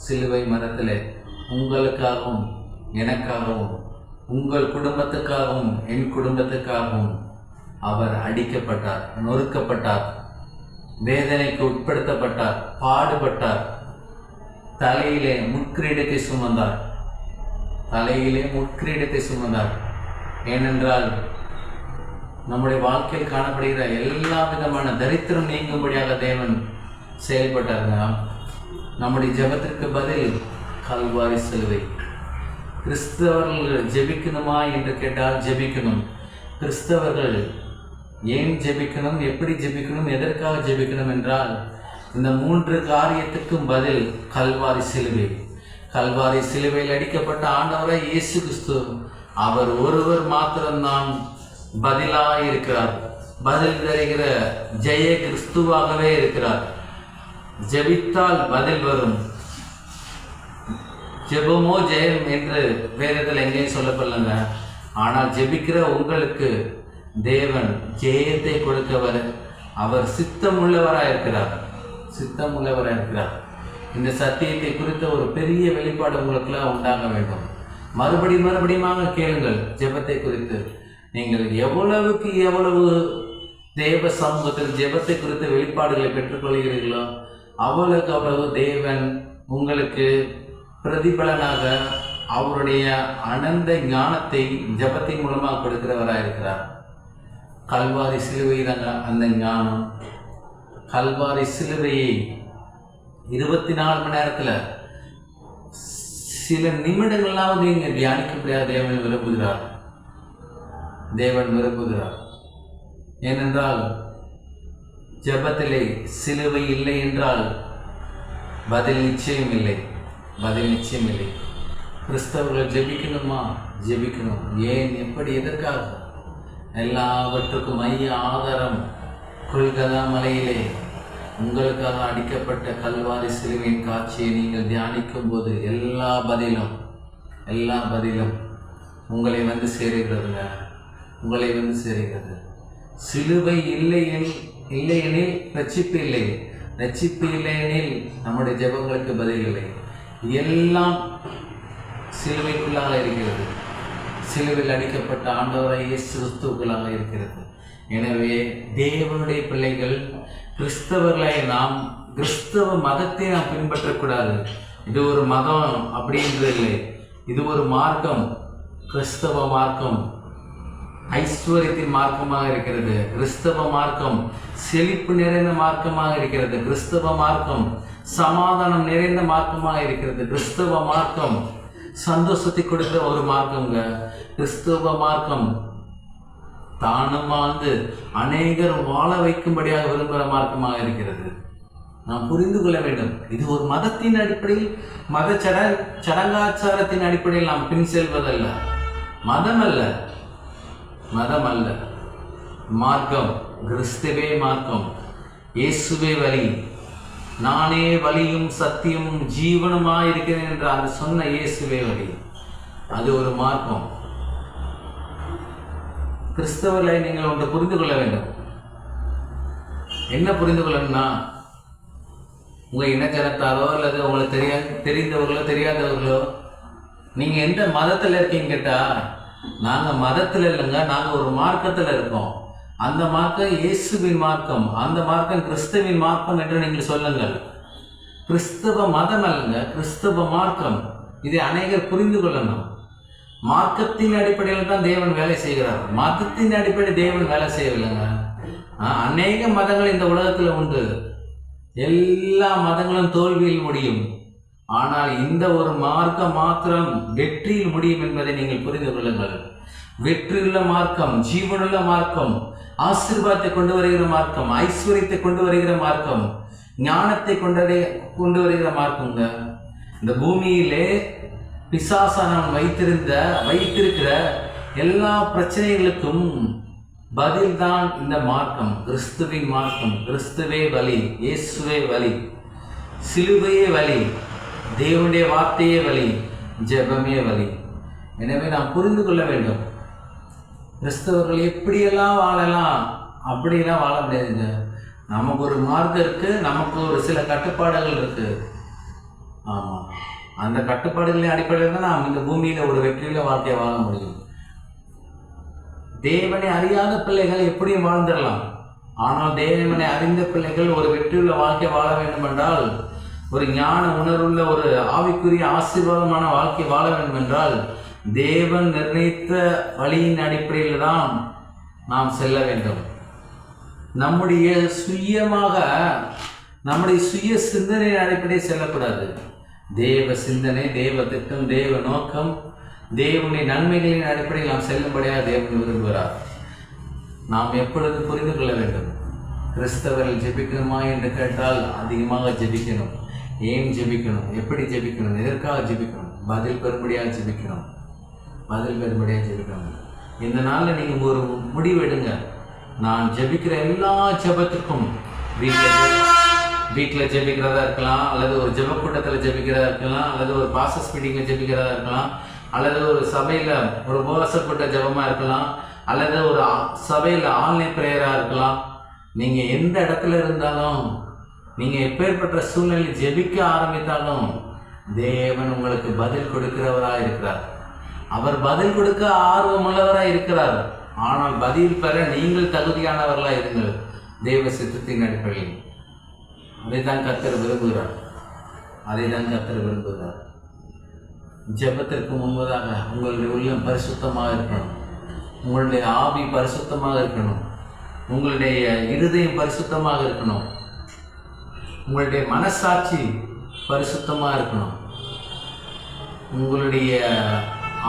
சிலுவை மரத்தில் உங்களுக்காகவும் எனக்காகவும் உங்கள் குடும்பத்துக்காகவும் என் குடும்பத்துக்காகவும் அவர் அடிக்கப்பட்டார், நொறுக்கப்பட்டார், வேதனைக்கு உட்படுத்தப்பட்டார், பாடுபட்டார், தலையிலே முட்கிரீடத்தை சுமந்தார், தலையிலே முட்கிரீடத்தை சுமந்தார். ஏனென்றால் நம்முடைய வாழ்க்கையில் காணப்படுகிற எல்லா விதமான தரித்திரம் நீங்கும்படியாக தேவன் செயல்பட்டாருங்க. நம்முடைய ஜெபத்திற்கு பதில் கல்வாரி சிலுவை. கிறிஸ்தவர்கள் ஜெபிக்கணுமா என்று கேட்டால் ஜெபிக்கணும். கிறிஸ்தவர்கள் ஏன் ஜெபிக்கணும், எப்படி ஜெபிக்கணும், எதற்காக ஜெபிக்கணும் என்றால் இந்த 3 காரியத்துக்கும் பதில் கல்வாரி சிலுவை. கல்வாரி சிலுவையில் அடிக்கப்பட்ட ஆண்டவரை இயேசு கிறிஸ்து, அவர் ஒருவர் மாத்திரம்தான் பதிலாக இருக்கிறார், பதில் தருகிற ஜெய கிறிஸ்துவாகவே இருக்கிறார். ஜெபித்தால் பதில் வரும். ஜெபமோ ஜெயம் என்று வேதத்தில் எங்கேயும் சொல்லப்படலங்க. ஆனால் ஜெபிக்கிற உங்களுக்கு தேவன் ஜெயத்தை கொடுக்கவர். அவர் சித்தமுள்ளவராக இருக்கிறார், சித்தமுள்ளவராக இருக்கிறார். இந்த சத்தியத்தை குறித்த ஒரு பெரிய வெளிப்பாடு உங்களுக்குலாம் உண்டாக வேண்டும். மறுபடியும் கேளுங்கள். ஜெபத்தை குறித்து நீங்கள் எவ்வளவுக்கு எவ்வளவு தேவ சமூகத்தில் ஜெபத்தை குறித்த வெளிப்பாடுகளை பெற்றுக்கொள்கிறீர்களோ அவ்வளவுக்கு அவ்வளவு தேவன் உங்களுக்கு பிரதிபலனாக அவருடைய அனந்த ஞானத்தை ஜெபத்தின் மூலமாக கொடுக்கிறவராக இருக்கிறார். கல்வாரி சிலுவை தாங்க அந்த ஞானம். கல்வாரி சிலுவையை 24 மணி நேரத்தில் சில நிமிடங்களாவது நீங்கள் தியானிக்க முடியாத தேவன் விரும்புகிறார். தேவன் விரும்புகிறார். ஏனென்றால் ஜெபத்திலே சிலுவை இல்லை என்றால் பதில் நிச்சயம் இல்லை, பதில் நிச்சயம் இல்லை. கிறிஸ்தவர்கள் ஜெபிக்கணுமா? ஜெபிக்கணும். ஏன், எப்படி, எதற்காக? எல்லாவற்றுக்கும் மைய ஆதாரம் கொல்கதா மலையிலே உங்களுக்காக அடிக்கப்பட்ட கல்வாரி சிலுவையின் காட்சியை நீங்கள் தியானிக்கும் போது எல்லா பதிலும் உங்களை வந்து சேருகிறதுங்க, உங்களை வந்து சேருகிறது. சிலுவை இல்லையெனில் ரட்சிப்பு இல்லை, ரட்சிப்பு இல்லையெனில் நம்முடைய ஜெபங்களுக்கு பதில் இல்லை. எல்லாம் சிலுவைக்குள்ளாக இருக்கிறது. சிலுவையில் அடிக்கப்பட்ட ஆண்டவரை இயேசு கிறிஸ்துவுக்குள்ளாக இருக்கிறது. எனவே தேவனுடைய பிள்ளைகள் கிறிஸ்தவர்களை நாம் கிறிஸ்தவ மதத்தை நாம் பின்பற்றக்கூடாது. இது ஒரு மதம் அப்படின்றது இல்லை. இது ஒரு மார்க்கம், கிறிஸ்தவ மார்க்கம் ஐஸ்வர்யத்தின் மார்க்கமாக இருக்கிறது. கிறிஸ்தவ மார்க்கம் செழிப்பு நிறைந்த மார்க்கமாக இருக்கிறது. கிறிஸ்தவ மார்க்கம் சமாதானம் நிறைந்த மார்க்கமாக இருக்கிறது. கிறிஸ்தவ மார்க்கம் சந்தோஷத்தை கொடுக்கிற ஒரு மார்க்கங்க. கிறிஸ்தவ மார்க்கம் தானும் வாழ்ந்து அநேகர் வாழ வைக்கும்படியாக விரும்புகிற மார்க்கமாக இருக்கிறது. நாம் புரிந்து கொள்ள வேண்டும், இது ஒரு மதத்தின் அடிப்படையில், மத சடங்காச்சாரத்தின் அடிப்படையில் நாம் பின் செல்வதல்ல. மதம் அல்ல, மதம் அல்ல, மார்க்கம், கிறிஸ்துவே மார்க்கம், இயேசுவே வழி, நானே வழியும் சத்தியமும் ஜீவனுமாய் இருக்கிறேன் என்று அந்த சொன்ன இயேசுவே வழி, அது ஒரு மார்க்கம். கிறிஸ்தவர்களை நீங்கள் ஒன்று புரிந்து கொள்ள வேண்டும். என்ன புரிந்து கொள்ளணும்னா, உங்கள் இனஜனத்தாரோ அல்லது உங்களுக்கு தெரிந்தவர்களோ தெரியாதவர்களோ நீங்கள் எந்த மதத்தில் இருக்கீங்க கேட்டால், நாங்கள் மதத்தில் இல்லைங்க, நாங்கள் ஒரு மார்க்கத்தில் இருக்கோம். அந்த மார்க்கம் இயேசுவின் மார்க்கம், அந்த மார்க்கம் கிறிஸ்துவின் மார்க்கம் என்று நீங்கள் சொல்லுங்கள். கிறிஸ்தவ மதம் அல்லங்க, கிறிஸ்தவ மார்க்கம். இதை அநேகர் புரிந்து கொள்ளணும். மார்க்கத்தின் அடிப்படையில் தான் தேவன் வேலை செய்கிறார், மதத்தின் அடிப்படையில் தேவன் வேலை செய்யவில்லைங்க. அநேக மதங்கள் இந்த உலகத்தில் உண்டு, எல்லா மதங்களும் தோல்வியில் முடியும். ஆனால் இந்த ஒரு மார்க்கம் மாத்திரம் வெற்றியில் முடியும் என்பதை நீங்கள் புரிந்து கொள்ளுங்கள். வெற்றியுள்ள மார்க்கம், ஜீவனுள்ள மார்க்கம், ஆசீர்வாதத்தை கொண்டு வருகிற மார்க்கம், ஐஸ்வர்யத்தை கொண்டு வருகிற மார்க்கம், ஞானத்தை கொண்டு வருகிற மார்க்கங்க. இந்த பூமியிலே பிசாசானவன் வைத்திருக்கிற எல்லா பிரச்சனைகளுக்கும் பதில்தான் இந்த மார்க்கம், கிறிஸ்துவின் மார்க்கம். கிறிஸ்துவே வழி, இயேசுவே வழி, சிலுவையே வழி, தேவனுடைய வார்த்தையே வழி, ஜெபமே வழி. எனவே நாம் புரிந்து கொள்ள வேண்டும், கிறிஸ்தவர்கள் எப்படியெல்லாம் வாழலாம் அப்படியெல்லாம் வாழ முடியாதுங்க. நமக்கு ஒரு மார்க்கம் இருக்குது, நமக்கு ஒரு சில கட்டுப்பாடுகள் இருக்குது. ஆமாம், அந்த கட்டுப்பாடுகளின் அடிப்படையில் தான் நாம் இந்த பூமியில் ஒரு வெற்றியுள்ள வாழ்க்கையை வாழ முடியும். தேவனை அறியாத பிள்ளைகள் எப்படியும் வாழ்ந்துடலாம். ஆனால் தேவனை அறிந்த பிள்ளைகள் ஒரு வெற்றியுள்ள வாழ்க்கை வாழ வேண்டும் என்றால், ஒரு ஞான உணர்வுள்ள ஒரு ஆவிக்குரிய ஆசீர்வாதமான வாழ்க்கை வாழ வேண்டும் என்றால், தேவன் நிர்ணயித்த வழியின் அடிப்படையில் தான் நாம் செல்ல வேண்டும். நம்முடைய சுய சிந்தனையின் அடிப்படையில் செல்லக்கூடாது. தேவ சிந்தனை, தேவ திட்டம், தேவ நோக்கம், தேவனுடைய நன்மைகளின் அடிப்படையில் நாம் செல்லும்படியாக தேவன் விரும்புகிறார். நாம் எப்பொழுது புரிந்து கொள்ள வேண்டும், கிறிஸ்தவர்கள் ஜெபிக்கணுமா என்று கேட்டால் அதிகமாக ஜெபிக்கணும். ஏன் ஜெபிக்கணும், எப்படி ஜெபிக்கணும், எதற்காக ஜெபிக்கணும், பதில் பெறும்படியாக ஜெபிக்கணும். இந்த நாளில் நீங்கள் ஒரு முடிவு எடுங்க. நான் ஜெபிக்கிற எல்லா ஜெபத்துக்கும் வீட்டில் ஜெபிக்கிறதா இருக்கலாம், அல்லது ஒரு ஜெப கூட்டத்தில் ஜெபிக்கிறதா இருக்கலாம், அல்லது ஒரு பாசஸ் மீட்டிங்கில் ஜெபிக்கிறதா இருக்கலாம், அல்லது ஒரு சபையில் ஒரு உபவாச கூட்ட ஜெபமாக இருக்கலாம், அல்லது ஒரு சபையில் ஆன்லைன் ப்ரேயராக இருக்கலாம். நீங்கள் எந்த இடத்துல இருந்தாலும், நீங்கள் எப்பேற்பட்ட சூழ்நிலையில் ஜெபிக்க ஆரம்பித்தாலும் தேவன் உங்களுக்கு பதில் கொடுக்கிறவராக இருக்கிறார். அவர் பதில் கொடுக்க ஆர்வமுள்ளவராக இருக்கிறார். ஆனால் பதில் பெற நீங்கள் தகுதியானவர்களாக இருங்கள், தேவ சித்தத்தின் அடிப்படையில். அதைத்தான் கர்த்தர் விரும்புகிறார். ஜெபத்திற்கு முன்பதாக உங்களுடைய உள்ளம் பரிசுத்தமாக இருக்கணும், உங்களுடைய ஆவி பரிசுத்தமாக இருக்கணும், உங்களுடைய இருதயம் பரிசுத்தமாக இருக்கணும், உங்களுடைய மனசாட்சி பரிசுத்தமாக இருக்கணும், உங்களுடைய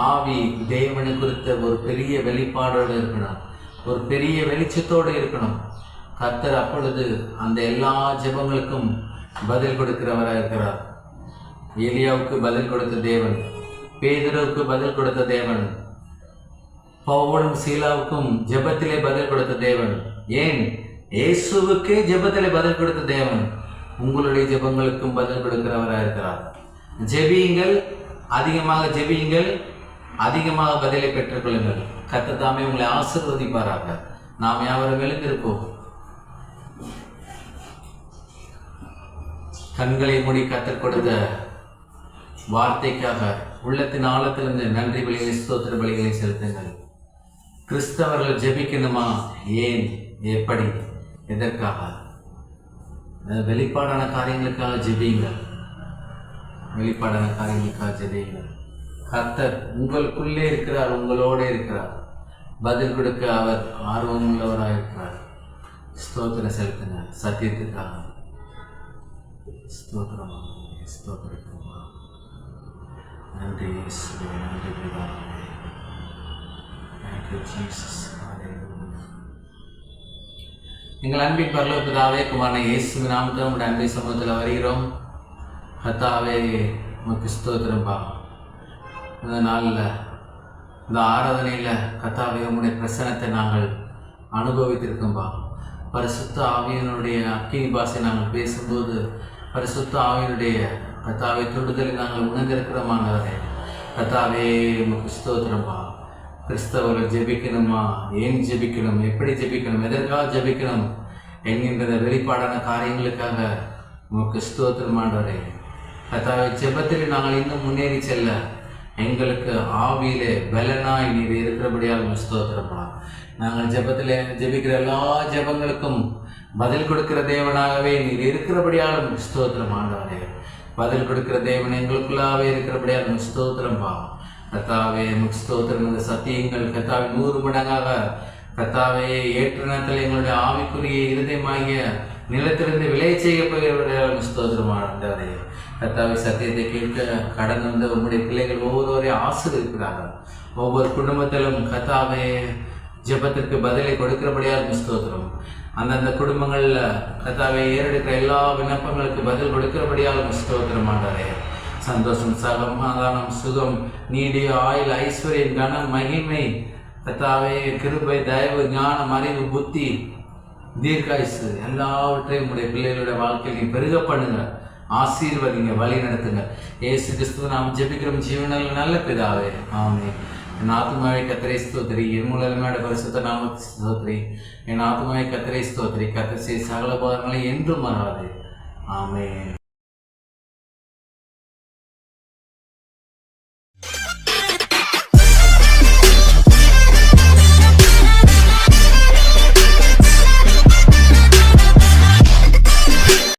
ஆவி தேவனை குறித்த ஒரு பெரிய வெளிப்பாடோடு இருக்கணும், ஒரு பெரிய வெளிச்சத்தோடு இருக்கணும். கர்த்தர் அப்பொழுது அந்த எல்லா ஜெபங்களுக்கும் பதில் கொடுக்கிறவராக இருக்கிறார். எலியாவுக்கு பதில் கொடுத்த தேவன், பேதுருவுக்கு பதில் கொடுத்த தேவன், பவுலும் சீலாவுக்கும் ஜெபத்திலே பதில் கொடுத்த தேவன், ஏன் இயேசுவுக்கே ஜெபத்திலே பதில் கொடுத்த தேவன் உங்களுடைய ஜெபங்களுக்கும் பதில் கொடுக்கிறவராக இருக்கிறார். ஜெபியுங்கள், அதிகமாக ஜெபியுங்கள், அதிகமாக பதிலை பெற்றுக்கொள்ளுங்கள். கர்த்தர் தாமே உங்களை ஆசீர்வதிப்பாராக. நாம் யாவரும் எழுந்திருப்போம். கண்களை மூடி கர்த்தர் கொடுத்த வார்த்தைக்காக உள்ளத்தின் ஆழத்திலிருந்து நன்றி பலிகளை, ஸ்தோத்திர பலிகளை செலுத்துங்கள். கிறிஸ்தவர்கள் ஜெபிக்கணுமா? ஏன், எப்படி, எதற்காக? வெளிப்பாடான காரியங்களுக்காக ஜெபியுங்கள், வெளிப்பாடான காரியங்களுக்காக ஜெபியுங்கள். கர்த்தர் உங்களுக்குள்ளே இருக்கிறார், உங்களோட இருக்கிறார். பதில் கொடுக்க அவர் ஆர்வமுள்ளவராக இருக்கிறார். ஸ்தோத்திரம் செலுத்துங்க சத்தியத்துக்காக. ஸ்தோத்திரமா ஸ்தோத்திரமா. நன்றி இயேசுவே, நன்றி பிதாவே. Thank you Jesus. Hallelujah. எங்கள் அன்பின் பரலோக பிதாவே, குமாரனை இயேசுவின் நாமத்தில் உங்களுடைய அன்பை சமூகத்தில் வருகிறோம். கர்த்தாவே உமக்கு ஸ்தோத்திரம்பா. இந்த நாளில் இந்த ஆராதனையில் கர்த்தாவே உம்முடைய பிரசனத்தை நாங்கள் அனுபவித்திருக்கோம்பா. பரிசுத்த ஆவியினுடைய அக்கினி பாஷை நாங்கள் பேசும்போது பரிசுத்த ஆவியினுடைய கர்த்தாவே தொடுதலை நாங்கள் உணர்ந்திருக்கிறோமானவரே. கர்த்தாவே உமக்கு ஸ்தோத்திரம்பா. கிறிஸ்தவர்கள் ஜெபிக்கணுமா, ஏன் ஜெபிக்கணும், எப்படி ஜெபிக்கணும், எதற்காக ஜெபிக்கணும் என்கின்ற வெளிப்பாடான காரியங்களுக்காக உமக்கு ஸ்தோத்திரமானவரே. கர்த்தாவே ஜெபத்தில் நாங்கள் இன்னும் முன்னேறி செல்ல எங்களுக்கு ஆவியிலே பலனாய் நீர் இருக்கிறபடியாக ஸ்தோத்திரப்பா. நாங்கள் ஜெபத்தில் ஜெபிக்கிற எல்லா ஜெபங்களுக்கும் பதில் கொடுக்கிற தேவனாகவே நீர் இருக்கிறபடியாக ஸ்தோத்திரமானவரே. பதில் கொடுக்கிற தேவன் எங்களுக்குள்ளாவே இருக்கிறபடியாக ஸ்தோத்திரம்பா. கர்த்தாவே உமக்கு ஸ்தோத்திரம். இந்த சத்தியங்கள் கர்த்தாவே 100 மடங்காக கர்த்தாவே ஏற்ற நேரத்தில் எங்களுடைய ஆவிக்குரிய இருதயமாகிய நிலத்திலிருந்து விளைய செய்யப்படுகிற ஸ்தோத்திரமானவரே. கர்த்தாவே சத்தியத்தை கேட்க கடந்து வந்த உங்களுடைய பிள்ளைகள் ஒவ்வொருவரையும் ஆசீர்வதிக்கிறார்கள். ஒவ்வொரு குடும்பத்திலும் கர்த்தாவே ஜெபத்திற்கு பதிலை கொடுக்கிறபடியாக ஸ்தோத்திரம். அந்தந்த குடும்பங்களில் கர்த்தாவே ஏறெடுக்கிற எல்லா விண்ணப்பங்களுக்கு பதில் கொடுக்கிறபடியாக ஸ்தோத்திரமானவரே. சந்தோஷம், சமாதானம், சுகம், நீடிய ஆயுள், ஐஸ்வர்யம், கனம், மகிமை, கர்த்தாவே கிருபை, தயவு, ஞானம், அறிவு, புத்தி, தீர்க்காயுசு எல்லாவற்றையும் உடைய பிள்ளைகளுடைய வாழ்க்கையில் நீ பெருக பண்ணுங்க, ஆசீர்வதிங்க, வழி நடத்துங்க. இயேசு கிறிஸ்துவ நாம் ஜெபிக்கிறோம் ஜீவனில் நல்ல பிதாவே, ஆமென். என் ஆத்துமாவை கர்த்தரை ஸ்தோத்திரி, என் மூலமையோட பரிசுத்த நாமத்தை ஸ்தோத்திரி. என் ஆத்துமாவை கர்த்தரை ஸ்தோத்திரி, கர்த்தர் செய்த சகல உபகாரங்களை என்றும் மறவாதே. ஆமென்.